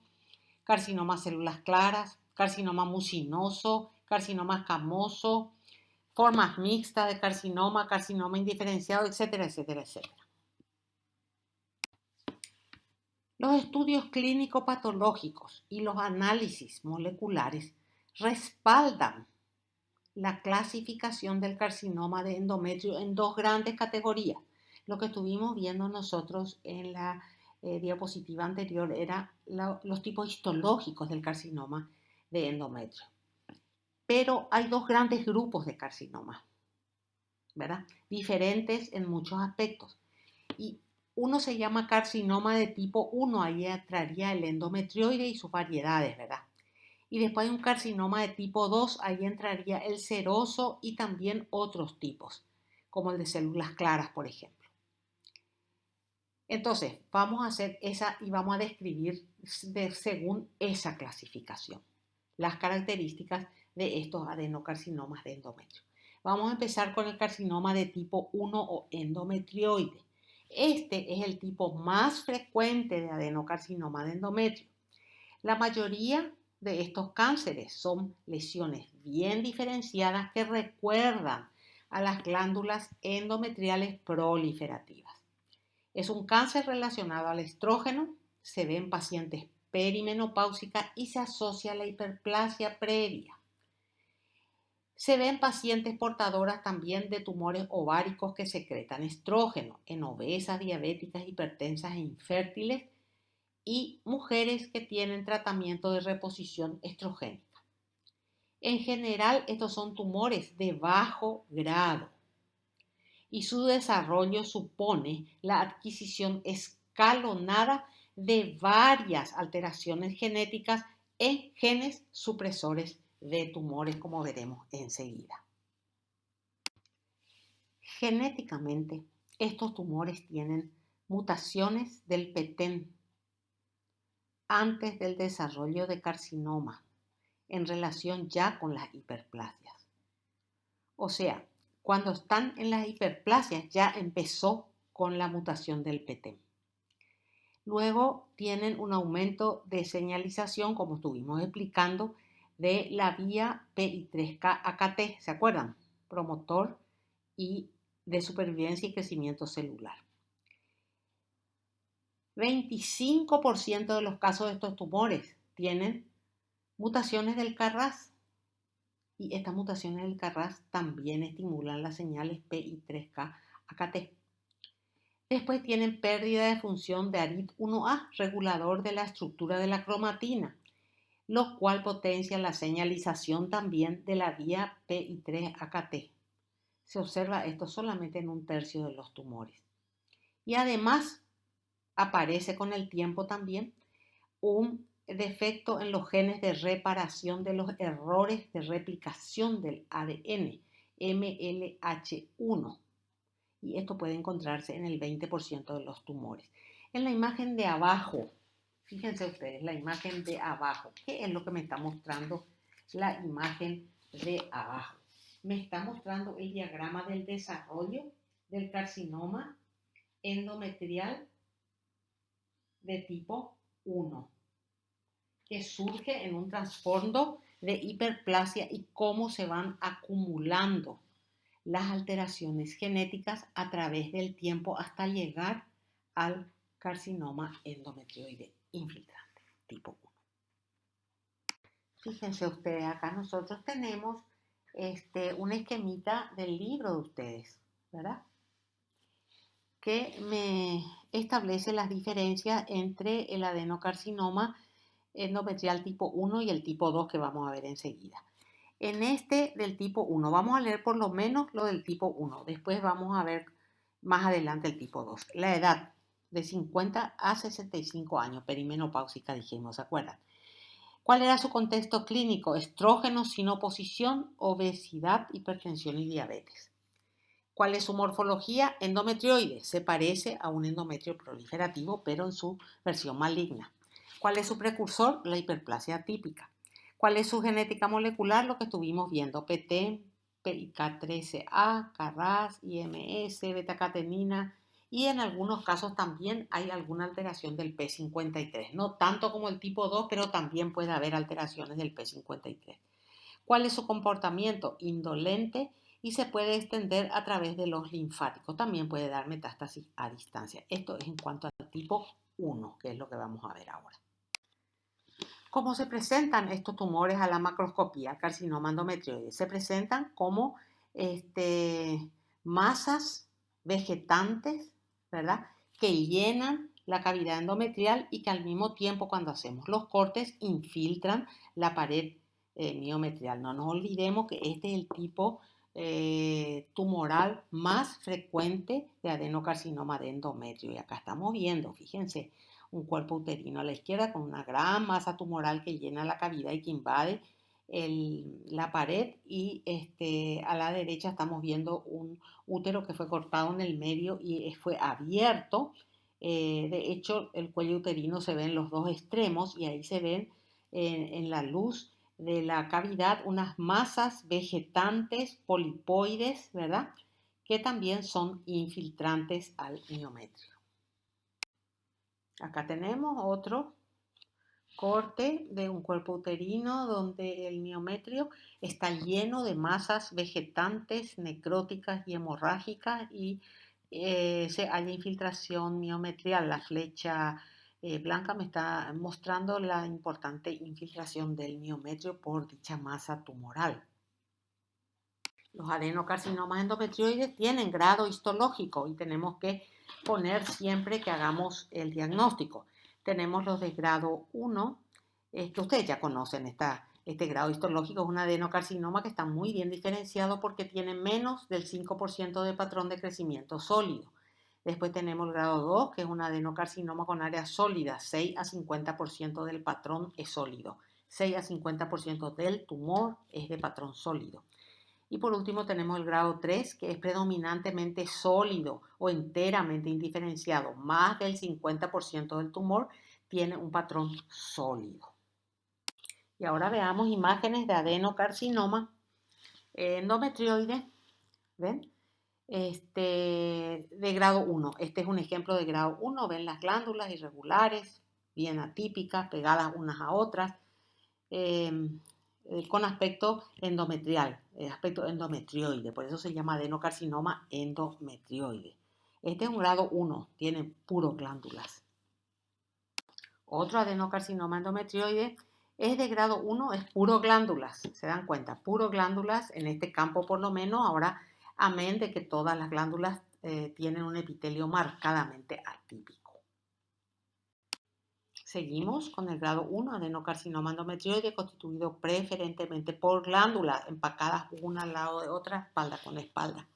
Speaker 1: carcinoma células claras, carcinoma mucinoso, carcinoma escamoso, formas mixtas de carcinoma, carcinoma indiferenciado, etcétera, etcétera, etcétera. Los estudios clínico-patológicos y los análisis moleculares respaldan la clasificación del carcinoma de endometrio en dos grandes categorías. Lo que estuvimos viendo nosotros en la diapositiva anterior era los tipos histológicos del carcinoma de endometrio. Pero hay dos grandes grupos de carcinoma, ¿verdad? Diferentes en muchos aspectos. Y uno se llama carcinoma de tipo 1, ahí entraría el endometrioide y sus variedades, ¿verdad? Y después hay un carcinoma de tipo 2, ahí entraría el seroso y también otros tipos, como el de células claras, por ejemplo. Entonces, vamos a hacer esa y vamos a describir según esa clasificación las características de estos adenocarcinomas de endometrio. Vamos a empezar con el carcinoma de tipo 1 o endometrioide. Este es el tipo más frecuente de adenocarcinoma de endometrio. La mayoría de estos cánceres son lesiones bien diferenciadas que recuerdan a las glándulas endometriales proliferativas. Es un cáncer relacionado al estrógeno, se ve en pacientes perimenopáusicas y se asocia a la hiperplasia previa. Se ve en pacientes portadoras también de tumores ováricos que secretan estrógeno, en obesas, diabéticas, hipertensas e infértiles y mujeres que tienen tratamiento de reposición estrogénica. En general, estos son tumores de bajo grado y su desarrollo supone la adquisición escalonada de varias alteraciones genéticas en genes supresores de tumores, como veremos enseguida. Genéticamente, estos tumores tienen mutaciones del petén antes del desarrollo de carcinoma en relación ya con las hiperplasias. O sea, cuando están en las hiperplasias ya empezó con la mutación del petén. Luego tienen un aumento de señalización, como estuvimos explicando, de la vía PI3K-AKT, ¿se acuerdan? Promotor y de supervivencia y crecimiento celular. 25% de los casos de estos tumores tienen mutaciones del KRAS y estas mutaciones del KRAS también estimulan las señales PI3K-AKT. Después tienen pérdida de función de ARID1A, regulador de la estructura de la cromatina, lo cual potencia la señalización también de la vía PI3-AKT. Se observa esto solamente en 1/3 de los tumores. Y además aparece con el tiempo también un defecto en los genes de reparación de los errores de replicación del ADN, MLH1. Y esto puede encontrarse en el 20% de los tumores. En la imagen de abajo Fíjense ustedes la imagen de abajo. ¿Qué es lo que me está mostrando la imagen de abajo? Me está mostrando el diagrama del desarrollo del carcinoma endometrial de tipo 1, que surge en un trasfondo de hiperplasia y cómo se van acumulando las alteraciones genéticas a través del tiempo hasta llegar al carcinoma endometrioide infiltrante tipo 1. Fíjense ustedes, acá nosotros tenemos un esquemita del libro de ustedes, ¿verdad? Que me establece las diferencias entre el adenocarcinoma endometrial tipo 1 y el tipo 2 que vamos a ver enseguida. En este del tipo 1, vamos a leer por lo menos lo del tipo 1, después vamos a ver más adelante el tipo 2. La edad de 50 a 65 años, perimenopáusica dijimos, ¿se acuerdan? ¿Cuál era su contexto clínico? Estrógenos sin oposición, obesidad, hipertensión y diabetes. ¿Cuál es su morfología? Endometrioide. Se parece a un endometrio proliferativo, pero en su versión maligna. ¿Cuál es su precursor? La hiperplasia típica. ¿Cuál es su genética molecular? Lo que estuvimos viendo. PT, PIK13A, KRAS, IMS, beta-catenina, y en algunos casos también hay alguna alteración del P53. No tanto como el tipo 2, pero también puede haber alteraciones del P53. ¿Cuál es su comportamiento? Indolente y se puede extender a través de los linfáticos. También puede dar metástasis a distancia. Esto es en cuanto al tipo 1, que es lo que vamos a ver ahora. ¿Cómo se presentan estos tumores a la macroscopía, carcinoma endometrioide? Se presentan como masas vegetantes, ¿verdad? Que llenan la cavidad endometrial y que al mismo tiempo, cuando hacemos los cortes, infiltran la pared miometrial. No nos olvidemos que este es el tipo tumoral más frecuente de adenocarcinoma de endometrio. Y acá estamos viendo, fíjense, un cuerpo uterino a la izquierda con una gran masa tumoral que llena la cavidad y que invade la pared, y a la derecha estamos viendo un útero que fue cortado en el medio y fue abierto. De hecho, el cuello uterino se ve en los dos extremos y ahí se ven en la luz de la cavidad unas masas vegetantes polipoides, ¿verdad? Que también son infiltrantes al miometrio. Acá tenemos otro corte de un cuerpo uterino donde el miometrio está lleno de masas vegetantes, necróticas y hemorrágicas, y se halla infiltración miometrial. La flecha blanca me está mostrando la importante infiltración del miometrio por dicha masa tumoral. Los adenocarcinomas endometrioides tienen grado histológico y tenemos que poner siempre que hagamos el diagnóstico. Tenemos los de grado 1, que ustedes ya conocen. Este grado histológico es un adenocarcinoma que está muy bien diferenciado porque tiene menos del 5% de patrón de crecimiento sólido. Después tenemos el grado 2, que es un adenocarcinoma con área sólida. 6 a 50% del patrón es sólido. 6 a 50% del tumor es de patrón sólido. Y por último tenemos el grado 3, que es predominantemente sólido o enteramente indiferenciado. Más del 50% del tumor tiene un patrón sólido. Y ahora veamos imágenes de adenocarcinoma endometrioide. ¿Ven? De grado 1. Este es un ejemplo de grado 1. Ven las glándulas irregulares, bien atípicas, pegadas unas a otras. Con aspecto endometrial, aspecto endometrioide, por eso se llama adenocarcinoma endometrioide. Este es un grado 1, tiene puro glándulas. Otro adenocarcinoma endometrioide es de grado 1, es puro glándulas, se dan cuenta, puro glándulas en este campo por lo menos. Ahora, amén de que todas las glándulas tienen un epitelio marcadamente atípico. Seguimos con el grado 1, adenocarcinoma endometrioide, constituido preferentemente por glándulas empacadas una al lado de otra, espalda con espalda.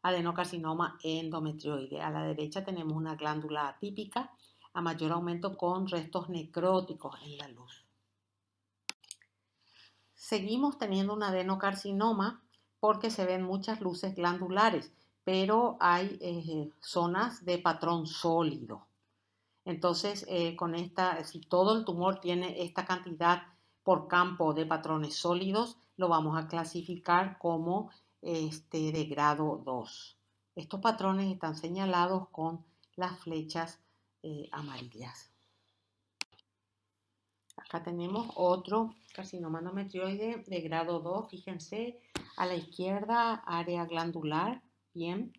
Speaker 1: Adenocarcinoma endometrioide. A la derecha tenemos una glándula atípica a mayor aumento con restos necróticos en la luz. Seguimos teniendo un adenocarcinoma porque se ven muchas luces glandulares, pero hay zonas de patrón sólido. Entonces, si todo el tumor tiene esta cantidad por campo de patrones sólidos, lo vamos a clasificar como de grado 2. Estos patrones están señalados con las flechas amarillas. Acá tenemos otro carcinoma endometrioide de grado 2. Fíjense, a la izquierda área glandular, bien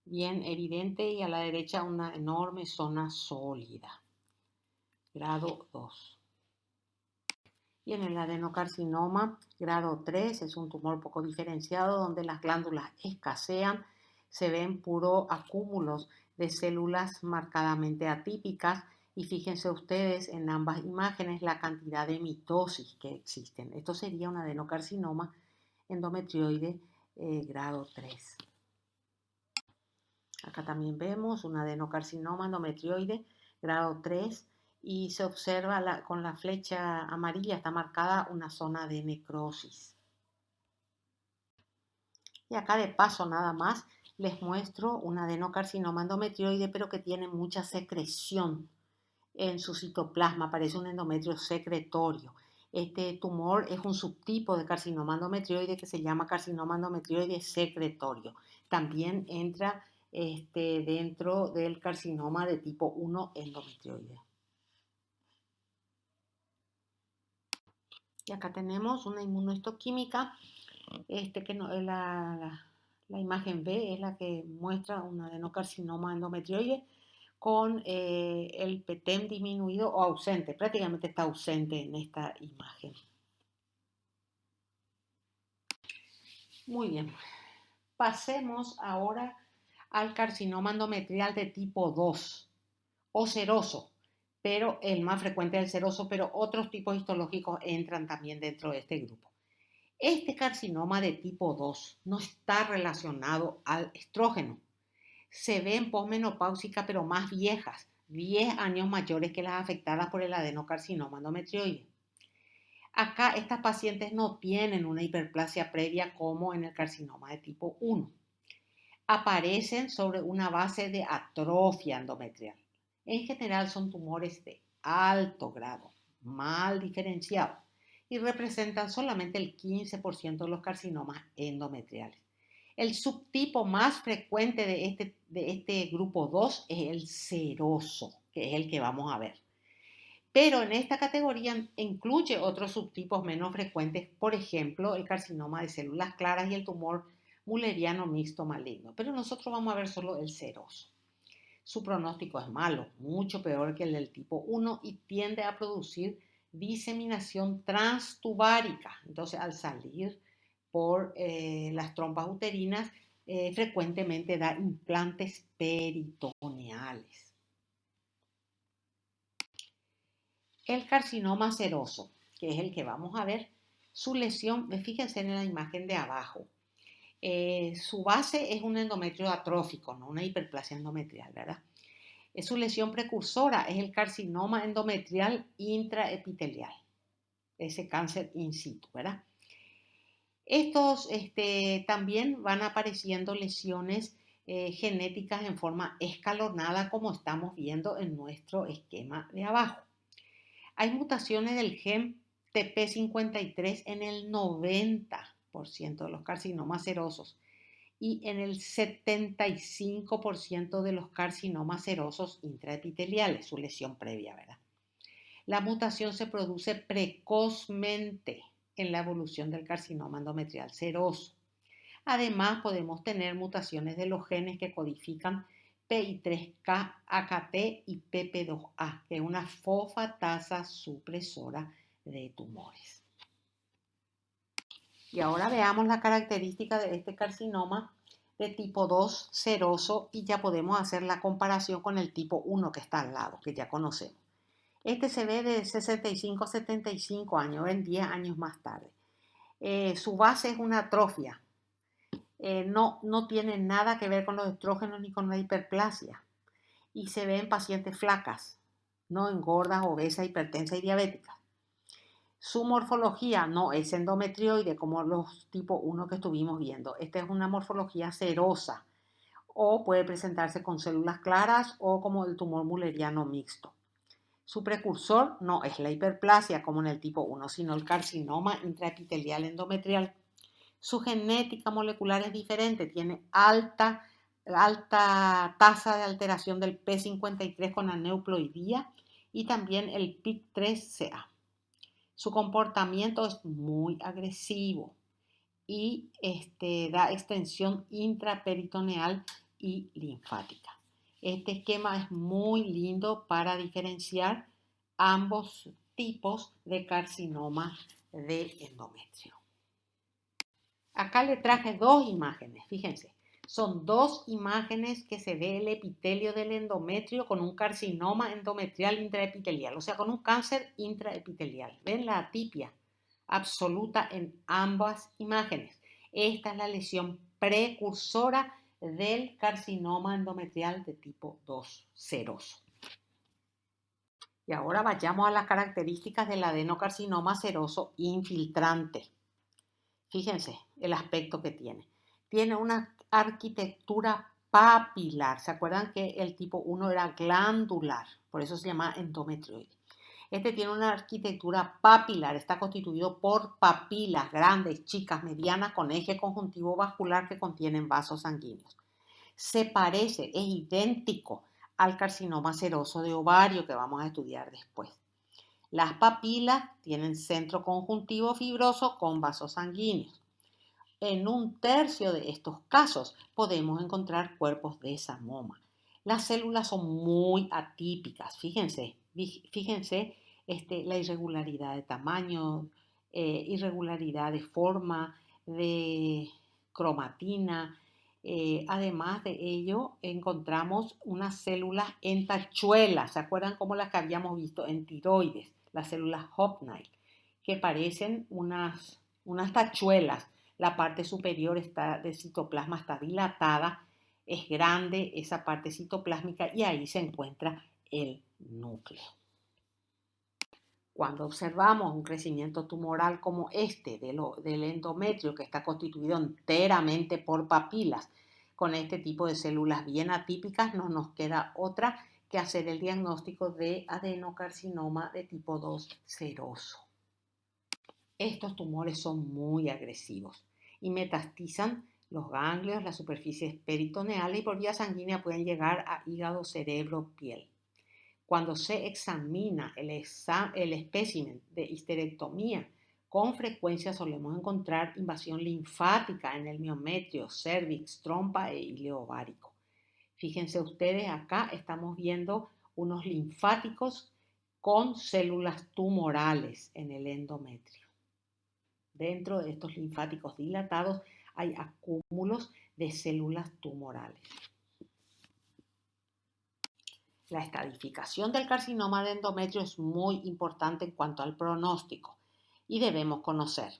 Speaker 1: evidente, y a la derecha una enorme zona sólida. Grado 2. Y en el adenocarcinoma, grado 3, es un tumor poco diferenciado donde las glándulas escasean, se ven puros acúmulos de células marcadamente atípicas y fíjense ustedes en ambas imágenes la cantidad de mitosis que existen. Esto sería un adenocarcinoma endometrioide grado 3. Acá también vemos un adenocarcinoma endometrioide grado 3 y se observa con la flecha amarilla está marcada una zona de necrosis. Y acá de paso nada más les muestro un adenocarcinoma endometrioide pero que tiene mucha secreción en su citoplasma, parece un endometrio secretorio. Este tumor es un subtipo de carcinoma endometrioide que se llama carcinoma endometrioide secretorio. También entra dentro del carcinoma de tipo 1 endometrioide. Y acá tenemos una inmunohistoquímica, que no, la imagen B es la que muestra un adenocarcinoma endometrioide con el PTEM disminuido o ausente, prácticamente está ausente en esta imagen. Muy bien, pasemos ahora al carcinoma endometrial de tipo 2 o seroso, pero el más frecuente es el seroso, pero otros tipos histológicos entran también dentro de este grupo. Este carcinoma de tipo 2 no está relacionado al estrógeno. Se ven posmenopáusicas pero más viejas, 10 años mayores que las afectadas por el adenocarcinoma endometrioide. Acá estas pacientes no tienen una hiperplasia previa como en el carcinoma de tipo 1. Aparecen sobre una base de atrofia endometrial. En general son tumores de alto grado, mal diferenciados, y representan solamente el 15% de los carcinomas endometriales. El subtipo más frecuente de este grupo 2 es el seroso, que es el que vamos a ver. Pero en esta categoría incluye otros subtipos menos frecuentes, por ejemplo, el carcinoma de células claras y el tumor mulleriano mixto maligno. Pero nosotros vamos a ver solo el seroso. Su pronóstico es malo, mucho peor que el del tipo 1 y tiende a producir diseminación transtubárica. Entonces, al salir por las trompas uterinas, frecuentemente da implantes peritoneales. El carcinoma seroso, que es el que vamos a ver, su lesión, fíjense en la imagen de abajo, su base es un endometrio atrófico, no una hiperplasia endometrial, ¿verdad? Su lesión precursora es el carcinoma endometrial intraepitelial, ese cáncer in situ, ¿verdad? Estos también van apareciendo lesiones genéticas en forma escalonada, como estamos viendo en nuestro esquema de abajo. Hay mutaciones del gen TP53 en el 90% de los carcinomas serosos y en el 75% de los carcinomas serosos intraepiteliales, su lesión previa, ¿verdad? La mutación se produce precozmente en la evolución del carcinoma endometrial seroso. Además, podemos tener mutaciones de los genes que codifican PI3K, AKT y PP2A, que es una fosfatasa supresora de tumores. Y ahora veamos la característica de este carcinoma de tipo 2 seroso y ya podemos hacer la comparación con el tipo 1 que está al lado, que ya conocemos. Este se ve de 65 a 75 años, ven 10 años más tarde. Su base es una atrofia. No tiene nada que ver con los estrógenos ni con la hiperplasia. Y se ve en pacientes flacas, no en gordas, obesas, hipertensas y diabéticas. Su morfología no es endometrioide como los tipo 1 que estuvimos viendo. Esta es una morfología serosa o puede presentarse con células claras o como el tumor mulleriano mixto. Su precursor no es la hiperplasia como en el tipo 1, sino el carcinoma intraepitelial endometrial. Su genética molecular es diferente, tiene alta tasa de alteración del P53 con aneuploidía y también el PIK3CA. Su comportamiento es muy agresivo y da extensión intraperitoneal y linfática. Este esquema es muy lindo para diferenciar ambos tipos de carcinoma de endometrio. Acá le traje dos imágenes, fíjense. Son dos imágenes que se ve el epitelio del endometrio con un carcinoma endometrial intraepitelial, o sea, con un cáncer intraepitelial. ¿Ven la atipia absoluta en ambas imágenes? Esta es la lesión precursora del carcinoma endometrial de tipo 2 seroso. Y ahora vayamos a las características del adenocarcinoma seroso infiltrante. Fíjense el aspecto que tiene. Tiene una arquitectura papilar. ¿Se acuerdan que el tipo 1 era glandular? Por eso se llama endometrioide. Este tiene una arquitectura papilar. Está constituido por papilas grandes, chicas, medianas, con eje conjuntivo vascular que contienen vasos sanguíneos. Se parece, es idéntico al carcinoma seroso de ovario que vamos a estudiar después. Las papilas tienen centro conjuntivo fibroso con vasos sanguíneos. En un tercio de estos casos podemos encontrar cuerpos de samoma. Las células son muy atípicas. Fíjense la irregularidad de tamaño, irregularidad de forma, de cromatina. Además de ello, encontramos unas células en tachuelas. ¿Se acuerdan como las que habíamos visto en tiroides? Las células Hopkins, que parecen unas tachuelas. La parte superior del citoplasma está dilatada, es grande esa parte citoplásmica y ahí se encuentra el núcleo. Cuando observamos un crecimiento tumoral como este del endometrio, que está constituido enteramente por papilas, con este tipo de células bien atípicas, no nos queda otra que hacer el diagnóstico de adenocarcinoma de tipo 2 seroso. Estos tumores son muy agresivos y metastizan los ganglios, las superficies peritoneales y por vía sanguínea pueden llegar a hígado, cerebro, piel. Cuando se examina el espécimen de histerectomía, con frecuencia solemos encontrar invasión linfática en el miometrio, cervix, trompa e hilo ovárico. Fíjense ustedes, acá estamos viendo unos linfáticos con células tumorales en el endometrio. Dentro de estos linfáticos dilatados hay acúmulos de células tumorales. La estadificación del carcinoma de endometrio es muy importante en cuanto al pronóstico y debemos conocer.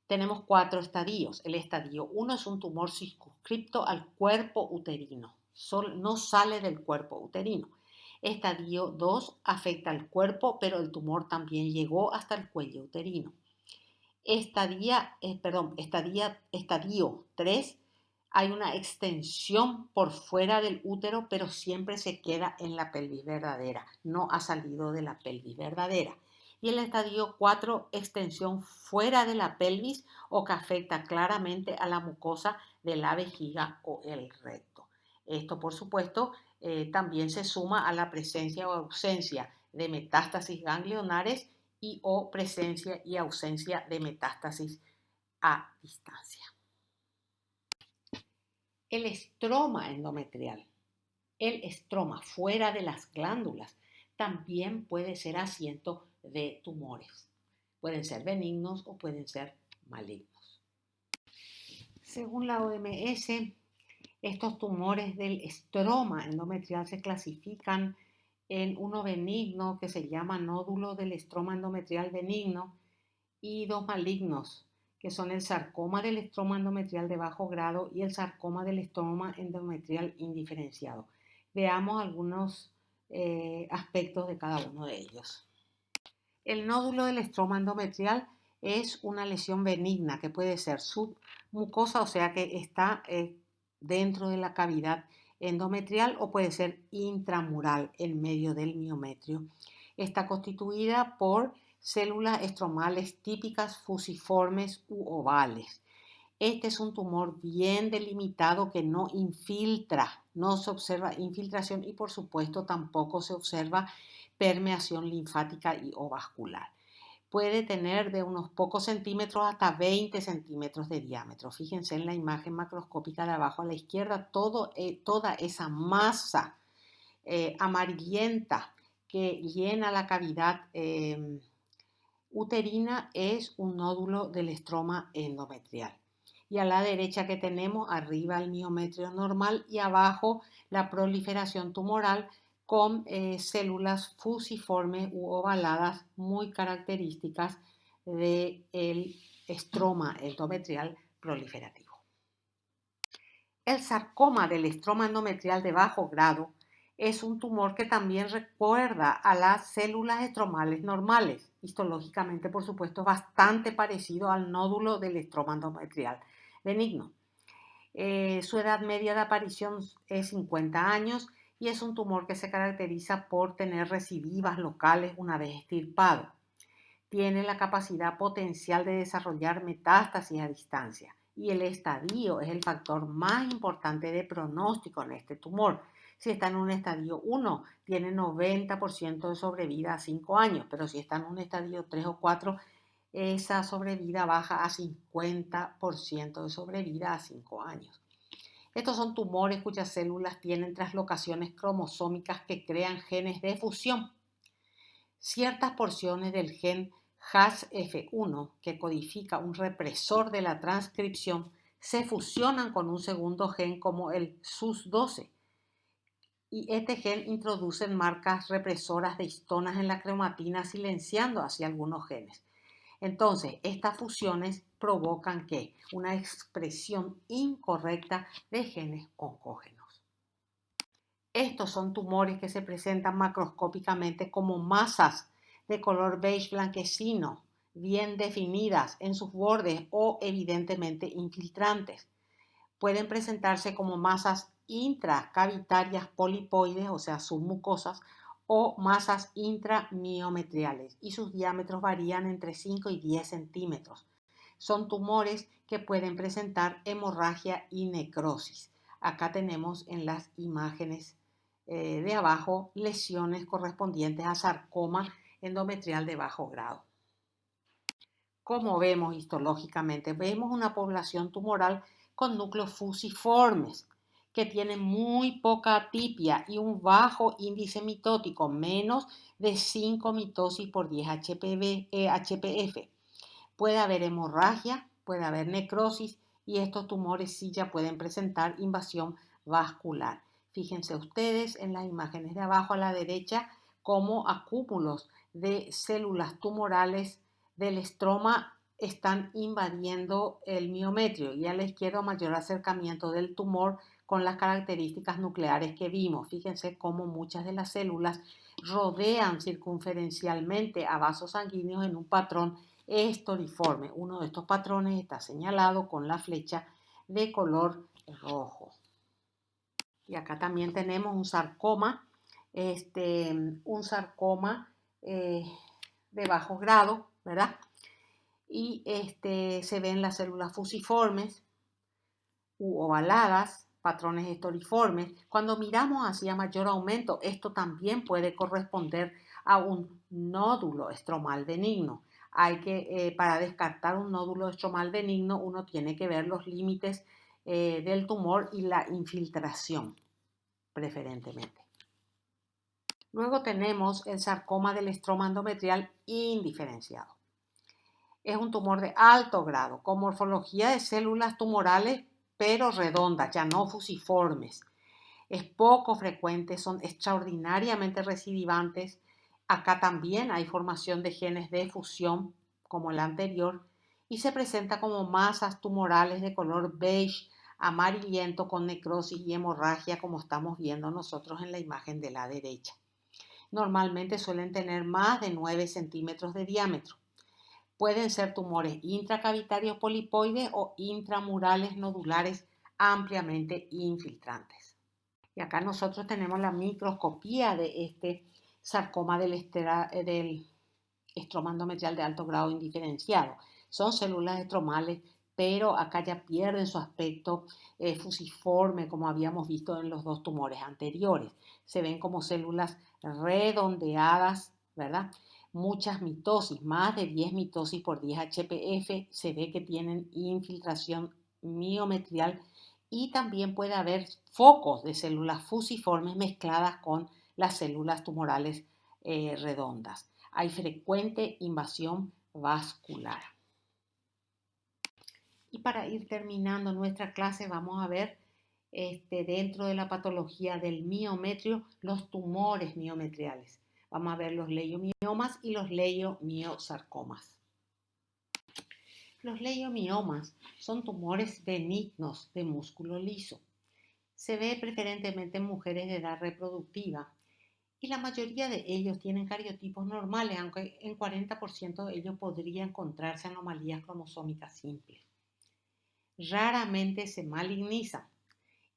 Speaker 1: Tenemos 4 estadios. El estadio 1 es un tumor circunscripto al cuerpo uterino. No sale del cuerpo uterino. Estadio 2 afecta al cuerpo, pero el tumor también llegó hasta el cuello uterino. Estadio 3, hay una extensión por fuera del útero, pero siempre se queda en la pelvis verdadera, no ha salido de la pelvis verdadera. Y el estadio 4, extensión fuera de la pelvis o que afecta claramente a la mucosa de la vejiga o el recto. Esto, por supuesto, también se suma a la presencia o ausencia de metástasis ganglionares y o presencia y ausencia de metástasis a distancia. El estroma endometrial, el estroma fuera de las glándulas, también puede ser asiento de tumores. Pueden ser benignos o pueden ser malignos. Según la OMS, estos tumores del estroma endometrial se clasifican en uno benigno que se llama nódulo del estroma endometrial benigno y 2 malignos que son el sarcoma del estroma endometrial de bajo grado y el sarcoma del estroma endometrial indiferenciado. Veamos algunos aspectos de cada uno de ellos. El nódulo del estroma endometrial es una lesión benigna que puede ser submucosa, o sea que está dentro de la cavidad endometrial o puede ser intramural en medio del miometrio. Está constituida por células estromales típicas fusiformes u ovales. Este es un tumor bien delimitado que no infiltra, no se observa infiltración y por supuesto tampoco se observa permeación linfática y o vascular. Puede tener de unos pocos centímetros hasta 20 centímetros de diámetro. Fíjense en la imagen macroscópica de abajo a la izquierda, toda esa masa amarillenta que llena la cavidad uterina es un nódulo del estroma endometrial. Y a la derecha que tenemos arriba el miometrio normal y abajo la proliferación tumoral con células fusiformes u ovaladas muy características del estroma endometrial proliferativo. El sarcoma del estroma endometrial de bajo grado es un tumor que también recuerda a las células estromales normales, histológicamente por supuesto bastante parecido al nódulo del estroma endometrial benigno. Su edad media de aparición es 50 años y es un tumor que se caracteriza por tener recidivas locales una vez extirpado. Tiene la capacidad potencial de desarrollar metástasis a distancia y el estadio es el factor más importante de pronóstico en este tumor. Si está en un estadio 1, tiene 90% de sobrevida a 5 años, pero si está en un estadio 3 o 4, esa sobrevida baja a 50% de sobrevida a 5 años. Estos son tumores cuyas células tienen translocaciones cromosómicas que crean genes de fusión. Ciertas porciones del gen HASF1, que codifica un represor de la transcripción, se fusionan con un segundo gen como el SUS12. Y este gen introduce marcas represoras de histonas en la cromatina, silenciando así algunos genes. Entonces, estas fusiones provocan ¿qué? Una expresión incorrecta de genes oncógenos. Estos son tumores que se presentan macroscópicamente como masas de color beige blanquecino, bien definidas en sus bordes o evidentemente infiltrantes. Pueden presentarse como masas intracavitarias polipoides, o sea, submucosas, o masas intramiometriales y sus diámetros varían entre 5 y 10 centímetros. Son tumores que pueden presentar hemorragia y necrosis. Acá tenemos en las imágenes de abajo lesiones correspondientes a sarcoma endometrial de bajo grado. Como vemos histológicamente, vemos una población tumoral con núcleos fusiformes que tienen muy poca atipia y un bajo índice mitótico, menos de 5 mitosis por 10 HPF. Puede haber hemorragia, puede haber necrosis y estos tumores sí ya pueden presentar invasión vascular. Fíjense ustedes en las imágenes de abajo a la derecha cómo acúmulos de células tumorales del estroma están invadiendo el miometrio y a la izquierda mayor acercamiento del tumor con las características nucleares que vimos. Fíjense cómo muchas de las células rodean circunferencialmente a vasos sanguíneos en un patrón estoriforme. Uno de estos patrones está señalado con la flecha de color rojo. Y acá también tenemos un sarcoma, de bajo grado, ¿verdad? Y se ven las células fusiformes u ovaladas, patrones estoriformes. Cuando miramos hacia mayor aumento, esto también puede corresponder a un nódulo estromal benigno. Para descartar un nódulo estromal benigno, uno tiene que ver los límites del tumor y la infiltración, preferentemente. Luego tenemos el sarcoma del estroma endometrial indiferenciado. Es un tumor de alto grado, con morfología de células tumorales, pero redondas, ya no fusiformes. Es poco frecuente, son extraordinariamente recidivantes. Acá también hay formación de genes de fusión, como el anterior, y se presenta como masas tumorales de color beige, amarillento, con necrosis y hemorragia, como estamos viendo nosotros en la imagen de la derecha. Normalmente suelen tener más de 9 centímetros de diámetro. Pueden ser tumores intracavitarios polipoides o intramurales nodulares ampliamente infiltrantes. Y acá nosotros tenemos la microscopía de este sarcoma del estroma endometrial de alto grado indiferenciado. Son células estromales, pero acá ya pierden su aspecto fusiforme, como habíamos visto en los dos tumores anteriores. Se ven como células redondeadas, ¿verdad? Muchas mitosis, más de 10 mitosis por 10 HPF, se ve que tienen infiltración miometrial y también puede haber focos de células fusiformes mezcladas con las células tumorales redondas. Hay frecuente invasión vascular. Y para ir terminando nuestra clase vamos a ver dentro de la patología del miometrio los tumores miometriales. Vamos a ver los leiomiomas y los leiomiosarcomas. Los leiomiomas son tumores benignos de músculo liso. Se ve preferentemente en mujeres de edad reproductiva y la mayoría de ellos tienen cariotipos normales, aunque en 40% de ellos podría encontrarse anomalías cromosómicas simples. Raramente se malignizan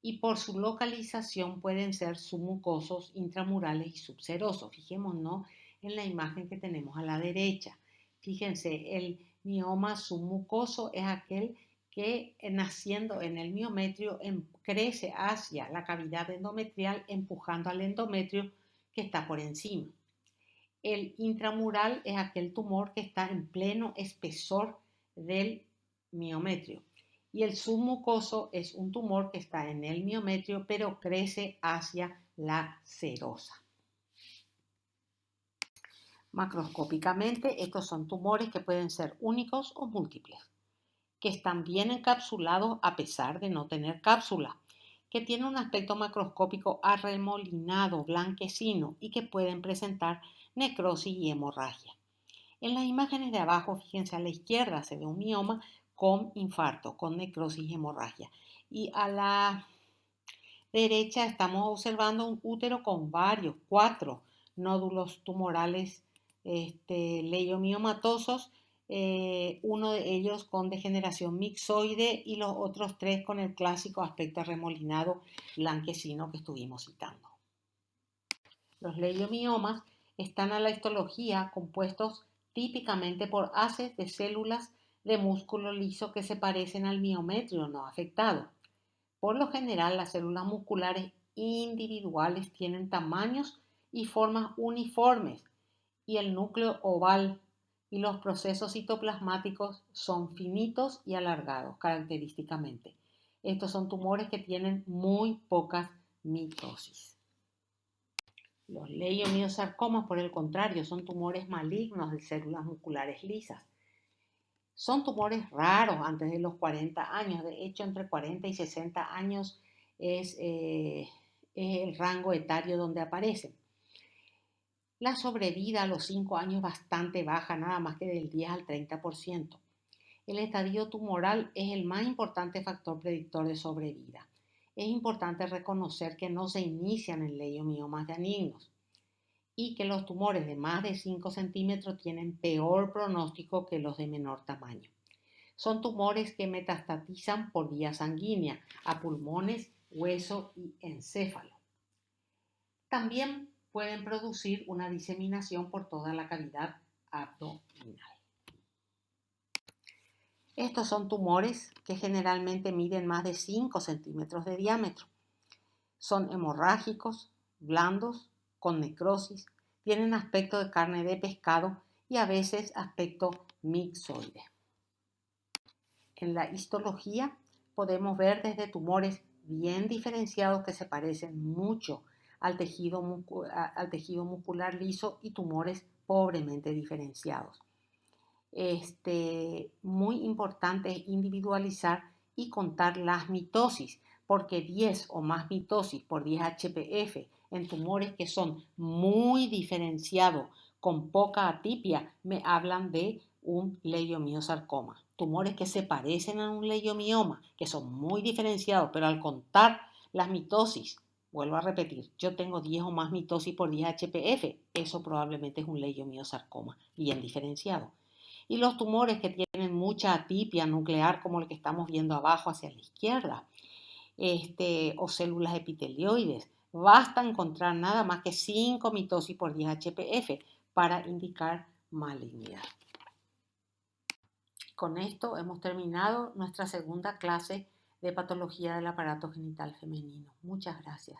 Speaker 1: y por su localización pueden ser submucosos, intramurales y subserosos. Fijémonos en la imagen que tenemos a la derecha. Fíjense, el mioma submucoso es aquel que naciendo en el miometrio crece hacia la cavidad endometrial empujando al endometrio que está por encima. El intramural es aquel tumor que está en pleno espesor del miometrio. Y el submucoso es un tumor que está en el miometrio pero crece hacia la serosa. Macroscópicamente, estos son tumores que pueden ser únicos o múltiples, que están bien encapsulados a pesar de no tener cápsula, que tienen un aspecto macroscópico arremolinado, blanquecino y que pueden presentar necrosis y hemorragia. En las imágenes de abajo, fíjense, a la izquierda se ve un mioma con infarto, con necrosis y hemorragia. Y a la derecha estamos observando un útero con 4 nódulos tumorales leiomiomatosos, uno de ellos con degeneración mixoide y los otros 3 con el clásico aspecto arremolinado blanquecino que estuvimos citando. Los leiomiomas están a la histología compuestos típicamente por haces de células de músculo liso que se parecen al miometrio no afectado. Por lo general, las células musculares individuales tienen tamaños y formas uniformes y el núcleo oval y los procesos citoplasmáticos son finitos y alargados característicamente. Estos son tumores que tienen muy pocas mitosis. Los leiomiosarcomas, por el contrario, son tumores malignos de células musculares lisas. Son tumores raros antes de los 40 años. De hecho, entre 40 y 60 años es el rango etario donde aparecen. La sobrevida a los 5 años es bastante baja, nada más que del 10 al 30%. El estadio tumoral es el más importante factor predictor de sobrevida. Es importante reconocer que no se inician en leiomiomas benignos y que los tumores de más de 5 centímetros tienen peor pronóstico que los de menor tamaño. Son tumores que metastatizan por vía sanguínea a pulmones, hueso y encéfalo. También pueden producir una diseminación por toda la cavidad abdominal. Estos son tumores que generalmente miden más de 5 centímetros de diámetro. Son hemorrágicos, blandos, con necrosis, tienen aspecto de carne de pescado y a veces aspecto mixoide. En la histología podemos ver desde tumores bien diferenciados que se parecen mucho al tejido muscular liso y tumores pobremente diferenciados. Muy importante es individualizar y contar las mitosis, porque 10 o más mitosis por 10 HPF en tumores que son muy diferenciados con poca atipia me hablan de un leiomiosarcoma. Tumores que se parecen a un leiomioma, que son muy diferenciados, pero al contar las mitosis, vuelvo a repetir, yo tengo 10 o más mitosis por 10 HPF, eso probablemente es un leiomiosarcoma bien diferenciado. Y los tumores que tienen mucha atipia nuclear, como el que estamos viendo abajo hacia la izquierda, o células epitelioides. Basta encontrar nada más que 5 mitosis por 10 HPF para indicar malignidad. Con esto hemos terminado nuestra segunda clase de patología del aparato genital femenino. Muchas gracias.